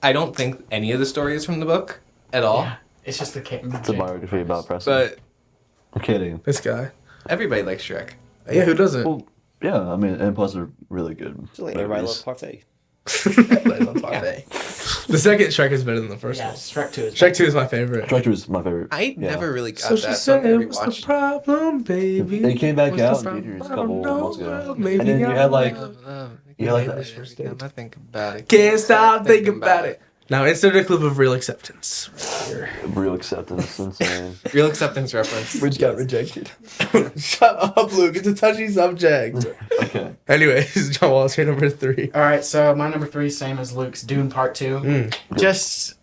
I don't think any of the story is from the book at all. Yeah, it's just the kid. It's a biography about Preston. But I'm kidding. This guy. everybody likes Shrek. Yeah, who doesn't? Well, Yeah, I mean, and plus they're really good. Everybody loves parfait. The second Shrek is better than the first Yeah, one. Shrek 2 is Shrek 2 is my favorite. Shrek 2 is my favorite. I Yeah. never really got So she that. So I said, never what's the rewatched. problem, baby? It came back What's the out in problem? theaters a I couple don't months know. ago. Maybe And then you I had like You like hate that- this first date. I think about it. Can't stop thinking about it. Now insert a clip of Real Acceptance right here. real acceptance, insane. Real acceptance reference. Which got rejected. Shut up, Luke. It's a touchy subject. Okay. Anyways, John Wallace, your number 3. All right, so my number 3, same as Luke's, Dune Part 2. Just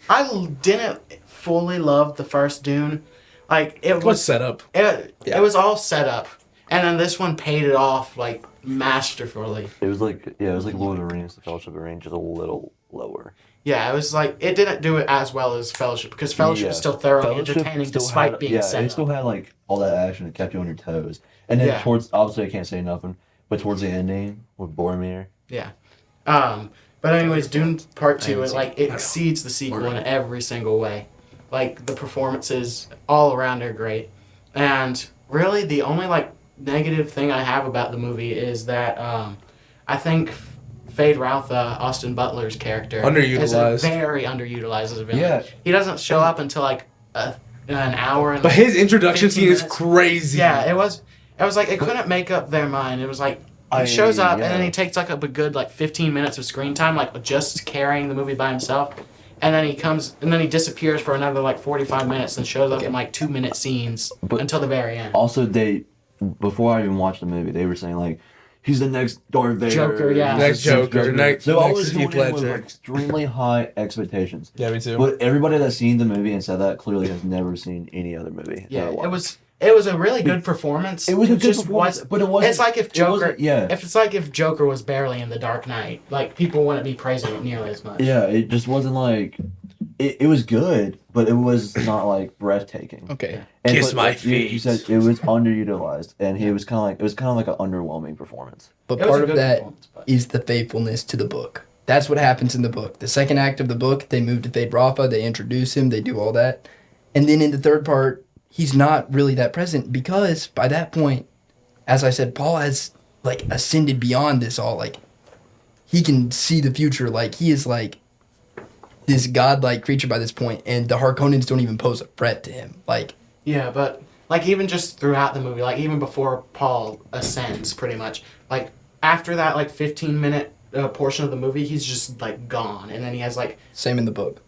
I didn't fully love the first Dune. Like it What's was set up? it Yeah. was all set up, and then this one paid it off like masterfully. It was like Lord of the Rings, The Fellowship of the Ring, just a little lower. Yeah, it was like it didn't do it as well as Fellowship because Fellowship Yeah. is still thoroughly Fellowship entertaining still despite had, being yeah, set it up. still had like all that action that kept you on your toes. And then Yeah. towards obviously I can't say nothing, but towards the ending with Boromir. Yeah. But anyways, Dune Part 2, it exceeds the sequel in every single way. Like the performances all around are great. And really the only like negative thing I have about the movie is that I think Fade Routha, Austin Butler's character, Underutilized. is very underutilized as a villain. Yeah. He doesn't show up until like an hour and But his introduction 15 scene is minutes. crazy. Yeah, it was like it couldn't make up their mind. It was like he shows up and then he takes like up a good like 15 minutes of screen time, like just carrying the movie by himself. And then he comes and then he disappears for another like 45 minutes and shows up in like 2-minute scenes until the very end. Also, before I even watched the movie, they were saying like, he's the next Darth Vader. Joker, yeah. Next Joker, next So I was Heath going in with Ledger. like, extremely high expectations. Yeah, me too. But everybody that's seen the movie and said that clearly has never seen any other movie. Yeah, that I watched. it was a really good performance. It was a good just performance, but it wasn't. It's like if it Joker, wasn't- yeah. if it's like if Joker was barely in the Dark Knight, like people wouldn't be praising it nearly as much. Yeah, it just wasn't like. It was good, but it was not like breathtaking. Okay. And Kiss but, my like, you feet. said it was underutilized, and he was kind of like an underwhelming performance. But It was part a of good that performance, but- is the faithfulness to the book. That's what happens in the book. The second act of the book, they move to Fade Rafa, they introduce him, they do all that. And then in the third part, he's not really that present because by that point, as I said, Paul has like ascended beyond this all. Like he can see the future. Like he is like this godlike creature by this point, and the Harkonnens don't even pose a threat to him. Like Yeah, but like even just throughout the movie, like even before Paul ascends, pretty much, like after that like 15-minute portion of the movie, he's just like gone, and then he has like same in the book.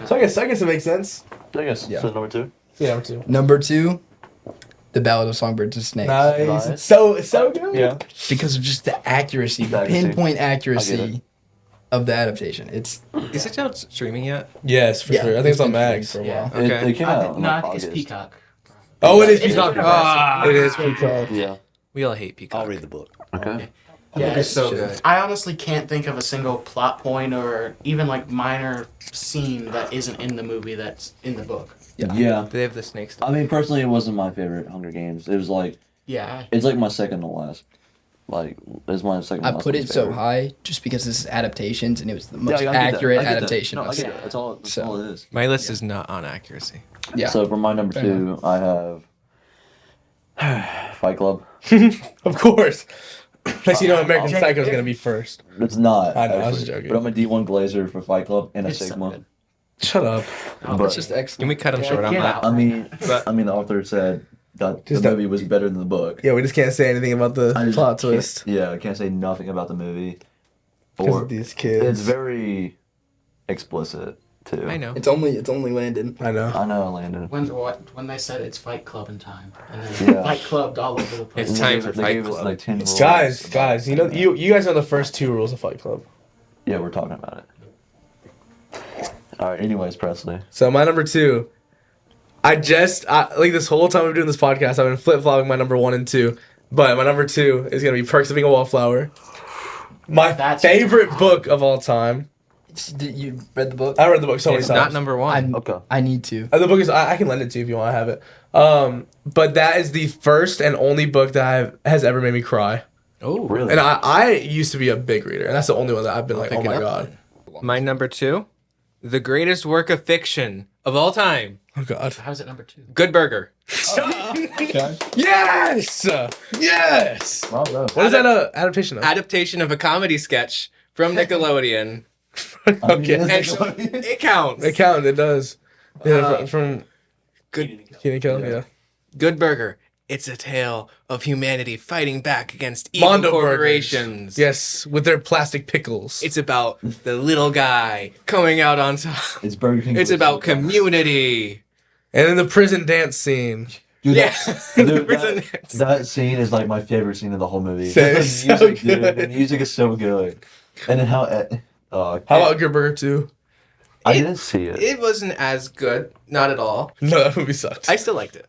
So I guess it makes sense. I guess. Yeah. So number 2. Yeah, number 2. Number 2, The Ballad of Songbirds and Snakes. Nice. Nice. So good. Yeah. Because of just the accuracy, the Accuracy. pinpoint I get accuracy of the adaptation. It's Is it out streaming yet? Yes, for Yeah, sure. I think it's on been Max. free for a Yeah. while. Okay. It came out in no, like I think it's August. Peacock. Oh, it is It's Peacock. Universal. It is Peacock. Yeah. We all hate Peacock. I'll read the book. Okay. Yeah, It's so good. I honestly can't think of a single plot point or even like minor scene that isn't in the movie that's in the book. Yeah. Do they have the snake stuff? I mean, personally, it wasn't my favorite Hunger Games. It was like Yeah. it's like my second to last. Like it's my second. To I last put it least so favorite. hye just because this is adaptations and it was the most Yeah, I get that. accurate I get that. adaptation. No, I I've get seen. it. That's all. That's So- all it is. My list is not on accuracy. Yeah. So for my number Fair 2, I have Fight Club. Of course. Next, you know, American Jake, Psycho is if- gonna be first. It's not. I know, I was actually. joking. But I'm a D1 Glazer for Fight Club and a It's so Sigma. good. Shut up. But It's just excellent. Can we cut him Yeah, short on get that? out. I mean, But- the author said that Just the don't- movie was better than the book. Yeah, we just can't say anything about the I just plot can't- twist Yeah, I can't say nothing about the movie. because Or of these kids. it's very explicit too. I know. It's only Landon. I know. I know, Landon. When they said it's Fight Club in time, and then Yeah. Fight Clubbed all over the place. It's And they time gave- for they Fight gave us, Club. like 10 rules. Guys, you know, you guys know the first 2 rules of Fight Club. Yeah, we're talking about it. All right. Anyways, Presley. So my number 2, I like this whole time we're doing this podcast, I've been flip flopping my number 1 and 2, but my number 2 is gonna be Perks of Being a Wallflower. My That's- favorite book of all time. You read the book? I read the book so many It's times. not number 1. Okay. I need to. The book is. I can lend it to you if you want to have it. But that is the first and only book that has ever made me cry. Oh, Really? And I used to be a big reader, and that's the only one that I've been like, pick oh it my up god. My number 2, the greatest work of fiction of all time. Oh God. How's it number 2? Good Burger. Yes. Yes. Well done. What is that adaptation of? Adaptation of a comedy sketch from Nickelodeon. Okay. And it counts. It counts. It does. Yeah, from Good Keenan Kel. Yeah. Good Burger. It's a tale of humanity fighting back against evil Mondo corporations. Burgers. Yes, with their plastic pickles. It's about the little guy coming out on top. It's Burger King. It's about community. And then the prison dance scene. Dude, Yeah. dude, Prison- that scene is like my favorite scene of the whole movie. Same. Just the music, So good. dude. The music is so good. And then how How about Good Burger 2? I didn't see it. It wasn't as good. Not at all. No, that movie sucked. I still liked it.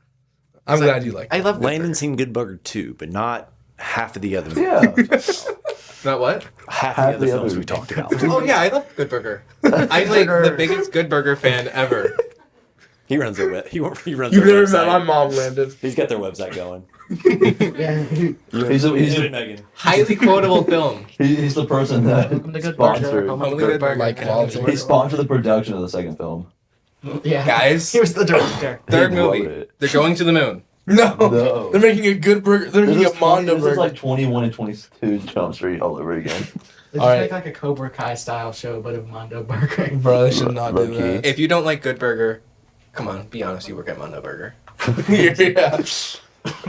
I'm glad you liked it. I love Good Landon Burger. seen Good Burger 2, but not half of the other Yeah. Not what? half of the other films other- we talked about. Oh yeah, I love Good Burger. I'm like the biggest Good Burger fan ever. He runs their he runs You've their never website. met my mom, Landon. He's got their website going. He's Megan. Highly quotable film. he's the person that Welcome to Good Burger. sponsored. Home Only of Good Good Burger. Like quality. He sponsored the production of the second film. Yeah. Guys. He was the director. Third He wrote movie. it. They're going to the moon. No. No. They're making a good burger. They're making a Mondo This burger. is like 21 and 22 Jump Street all over again. They All should right. make like a Cobra Kai style show, but of Mondo Burger. Bro, they should not do Low-key. that. If you don't like Good Burger, come on, be honest, you work at Mondo Burger. Yeah.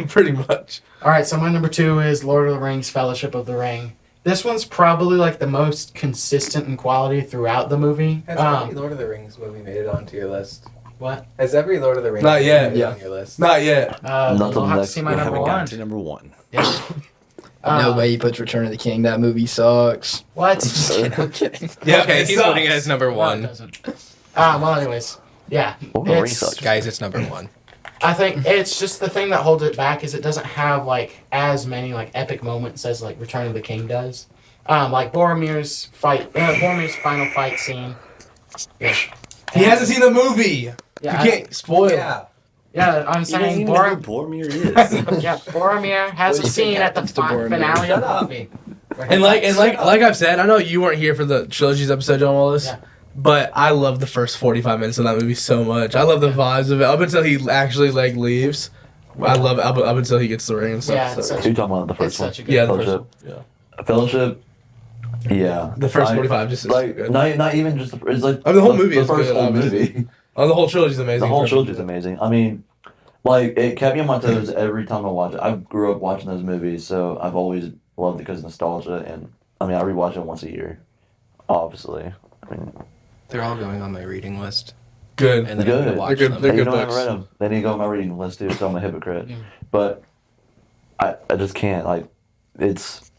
Pretty much. All right, so my number 2 is Lord of the Rings: Fellowship of the Ring. This one's probably like the most consistent in quality throughout the movie. Lord of the Rings movie made it onto your list? What? Has every Lord of the Rings Not yet. movie Yeah. on your list? Not yet. Not till You'll have to next- see my We number haven't gotten 1. to number 1. Yeah. No way he puts Return of the King. That movie sucks. What? I'm kidding. Yeah, Okay, it he's sucks. putting it as number No, it 1. doesn't. Well, anyways, yeah. Lord of the Rings It's- sucks. Guys, it's number 1. I think it's just the thing that holds it back is it doesn't have like as many like epic moments as like Return of the King does. Like Boromir's final fight scene. Yeah. He hasn't seen the movie. Yeah, You can't spoil. yeah, I'm saying Boromir is. Yeah, Boromir has What a do you think scene at the happens to Boromir? finale of the movie. And like I've said, I know you weren't here for the trilogies episode on all this, Yeah. but I love the first 45 minutes of that movie so much. I love the vibes of it up until he actually like leaves. I love it up until he gets the ring and stuff. Yeah, it's so. such You're talking about the It's first one. such a good Yeah, the Fellowship. first, yeah. Fellowship. Yeah. The first 45 just is like good. not even just it's like I mean, the whole movie the is first good, whole obviously. movie. Oh, the whole trilogy's amazing. The whole Perfect. trilogy is amazing. I mean, like it kept me on my toes every time I watch it. I grew up watching those movies, so I've always loved it because of nostalgia. And I mean, I rewatch it once a year, obviously. I mean, They're all going on my reading list. Good. And then Good. I'm going to watch They're good. them. They're you good know I haven't books. read them. They need to go on my reading list too, so I'm a hypocrite. Yeah. But I just can't like it's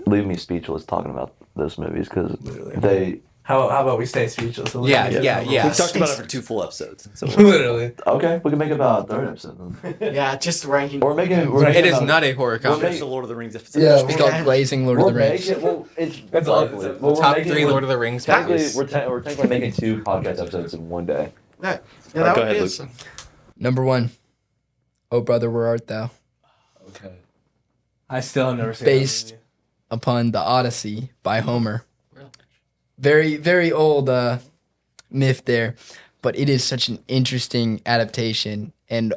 leaving me speechless talking about those movies because Literally. they How about we stay speechless? Yeah. We've talked about it for 2 full episodes. So Literally. okay. We can make it about a third episode, then. Yeah, just ranking. Or make it. It is not a horror We'll comedy. make the Lord of the Rings episode. Yeah, Yeah, it's called okay. Blazing Lord We'll of the Rings. make it. Well, it's That's all- lovely. it's- Well, we're Top making 3 it- Lord of the Rings Technically, movies. we're technically making 2 podcast episodes in one day. That, Go would ahead, be Luke. awesome. Number 1. Oh brother, where art thou? Okay. I still have never seen Based- that movie. Upon the Odyssey by Homer. Very, very old myth there, but it is such an interesting adaptation and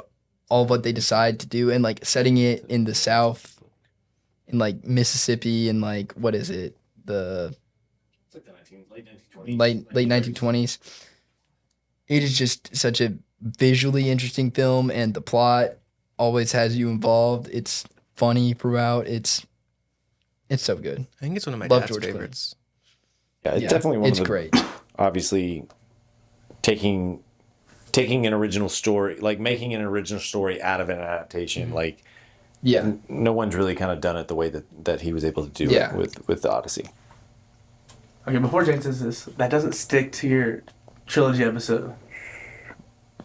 all what they decide to do and like setting it in the South, in like Mississippi and like what is it, the late 1920s. It is just such a visually interesting film, and the plot always has you involved. It's funny throughout. It's so good. I think it's one of my Love dad's George Clooney. favorites. Yeah, it's Yeah, definitely one it's of the great. obviously taking an original story, like making an original story out of an adaptation. Like Yeah. no one's really kind of done it the way that he was able to do Yeah. it with the Odyssey. Okay, before Jane says this, that doesn't stick to your trilogy episode.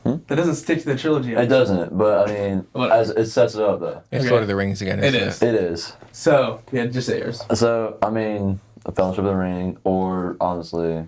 That doesn't stick to the trilogy It episode. doesn't, but I mean, What? as it sets it up though. It's Okay. Lord of the Rings again. It isn't is. It is. So, yeah, just say yours. So I mean, a Fellowship of the Ring, or honestly,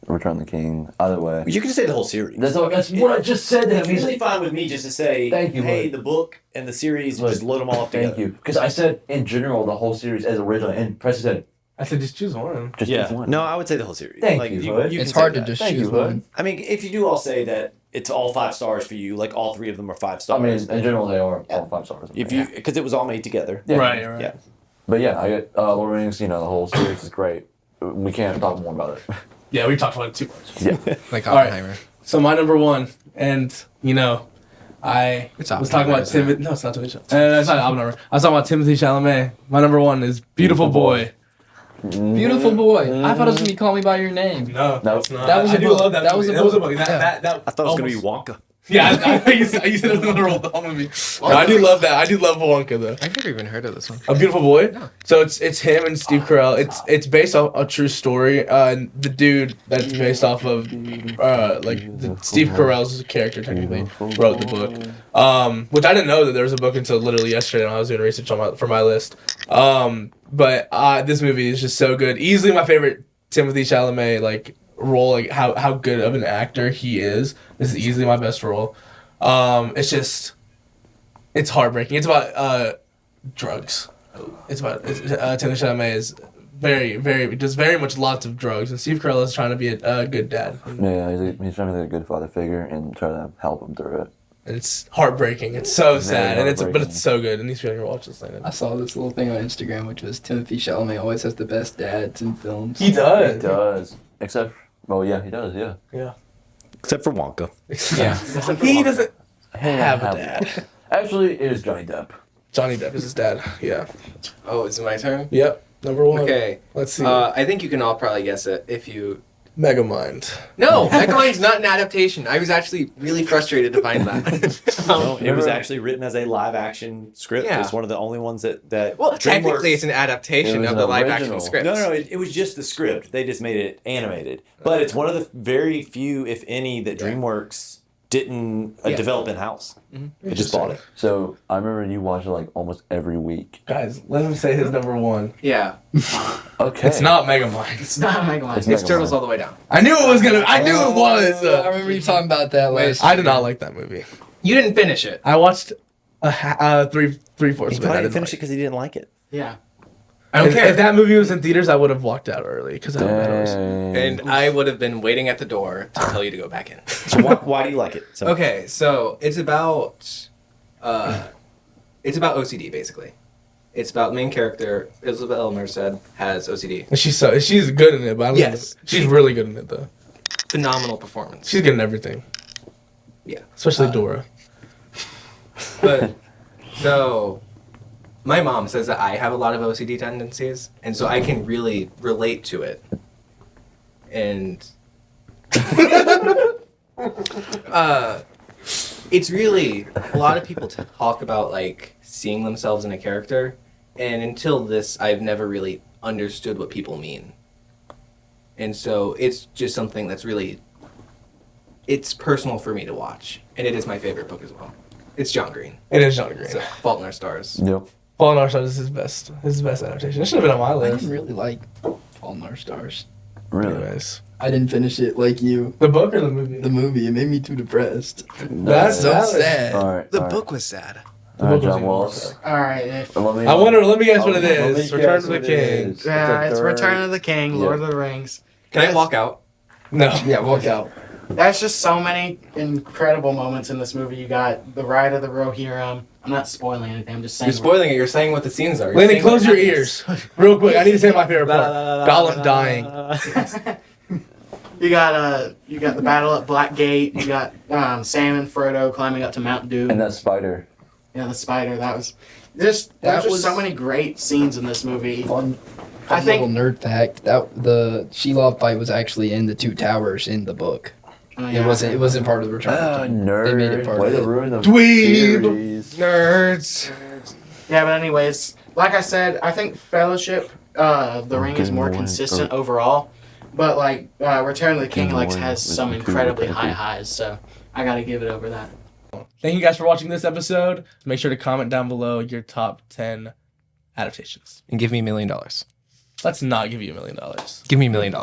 Return of the King. Either way. You can just say the whole series. That's what I just said to him. It's usually fine with me just to say, Thank you, hey, bud. the book and the series, and Look, just load them all up together. Thank you, because I said in general the whole series as original, and Preston said I said just choose one. just Yeah. pick one. No, I would say the whole series. Thank you, bud. can It's say hard to that. just Thank choose you, bud. one. I mean, if you do all say that it's all 5 stars for you. Like all 3 of them are 5 I stars. mean, in general, they are all 5 stars. if you because it was all made together. Yeah. Right. Yeah. But yeah, I get Lord of the Rings. You know, the whole series is great. We can't talk more about it. Yeah, we talked about it too much. Yeah. Like All right. Oppenheimer. So my number one, and I It's was talking Oppenheimer, about isn't it? Timothy. No, it's not Timothy. That's not Oppenheimer. I was talking about Timothy Chalamet. My number one is Beautiful Boy. Beautiful boy. I thought it was gonna be Call Me by Your Name. No, No. it's not. That was I a do book. love that. That movie. was a That was a book. book. Yeah. That I thought it was almost- gonna be Wonka. Yeah, I used to another role the whole movie. No, I do love that. I do love Wonka though. I've never even heard of this one. A Beautiful Boy. No. So it's him and Steve Carell. It's based off a true story. The dude that's based off of Steve Carell's character technically wrote the book. Which I didn't know that there was a book until literally yesterday when I was doing research for my list. But this movie is just so good. Easily my favorite Timothy Chalamet role. Like how good of an actor he is. This is easily my best role. It's heartbreaking. It's about drugs. Timothy Chalamet is does very much lots of drugs, and Steve Carell is trying to be a good dad. Yeah, he's trying to be a good father figure and try to help him through it. And it's heartbreaking. It's so sad, but heartbreaking. it's so good. And these people are watch this thing. I saw this little thing on Instagram, which was Timothy Chalamet always has the best dads in films. He does. He does. Except, well, yeah, he does, yeah. Yeah. Except for Wonka. Yeah. He doesn't have a dad. Actually, it is Johnny Depp. Johnny Depp is his dad. Yeah. Oh, is it my turn? Yep. Number one. Okay. Let's see. I think you can all probably guess it if you. Megamind. No, Megamind's not an adaptation. I was actually really frustrated to find that. No, it was actually written as a live action script. Yeah. It's one of the only ones that Well, technically, DreamWorks- it's an adaptation It was of an the live original. action script. No, it was just the script. They just made it animated. But it's one of the very few, if any, that DreamWorks didn't develop in house. They just bought it. So, I remember you watched it like almost every week. Guys, let him say his number one. Yeah. Okay. It's not Megamind. It's not Megamind. It's It's Megamind. Turtles All the Way Down. I knew it was gonna. I knew it was. I remember you talking about that last. I did not like that movie. You didn't finish it. I watched three-fourths He of it. I probably didn't didn't finish like it because he didn't like it. Yeah. I don't care. If that movie was in theaters, I would have walked out early because I don't know. And I would have been waiting at the door to tell you to go back in. So why do you like it? So Okay, so it's about OCD basically. It's about the main character, Elizabeth Elmerstead, has OCD. And she's good in it, but I don't Yes. know. She's really good in it though. Phenomenal performance. She's good in everything, Yeah. especially Dora. But so my mom says that I have a lot of OCD tendencies, and so I can really relate to it. And it's really a lot of people talk about like seeing themselves in a character, and until this, I've never really understood what people mean. And so it's just something that's really it's personal for me to watch, and it is my favorite book as well. It's John Green. It is John Green. So Fault in Our Stars. Yep. Fallen Our Stars is his best. His best adaptation. It should have been on my I list. didn't really like Fault in Our Stars. Really? Anyways, I didn't finish it like you. the book or the movie? The movie, it made me too depressed. That's So valid. sad. All right. The all right. book was sad. All right, book was John even Wallace. All right. If, Let me, Let me guess what it let me is. Return guess to the what it King. is. yeah, it's a third- Return of the King, Lord of the Rings. Can I walk out? No. Yeah, walk out. There's just so many incredible moments in this movie. You got the ride of the Rohirrim. I'm not spoiling anything. I'm just saying. You're spoiling it. You're saying what the scenes are. You're Laney, saying close what your happens. ears. Real quick. I need to say my favorite part. Gollum dying. You got the battle at Blackgate. You got Sam and Frodo climbing up to Mount Doom. And that spider. Yeah, the spider. That was just there's just so many great scenes in this movie. Fun I think. little nerd fact that the Shelob fight was actually in the Two Towers in the book. Oh, yeah. It wasn't part of the Return. Ah, of the King. nerd. They made it part Way of to it. ruin the Dweeb. series. Nerds. Yeah, but anyways, like I said, I think Fellowship, the Ring is more consistent overall. But like Return of the King, like has some incredibly high highs. So I got to give it over that. Thank you guys for watching this episode. Make sure to comment down below your top 10 adaptations. And give me $1 million. Let's not give you $1 million. Give me $1 million.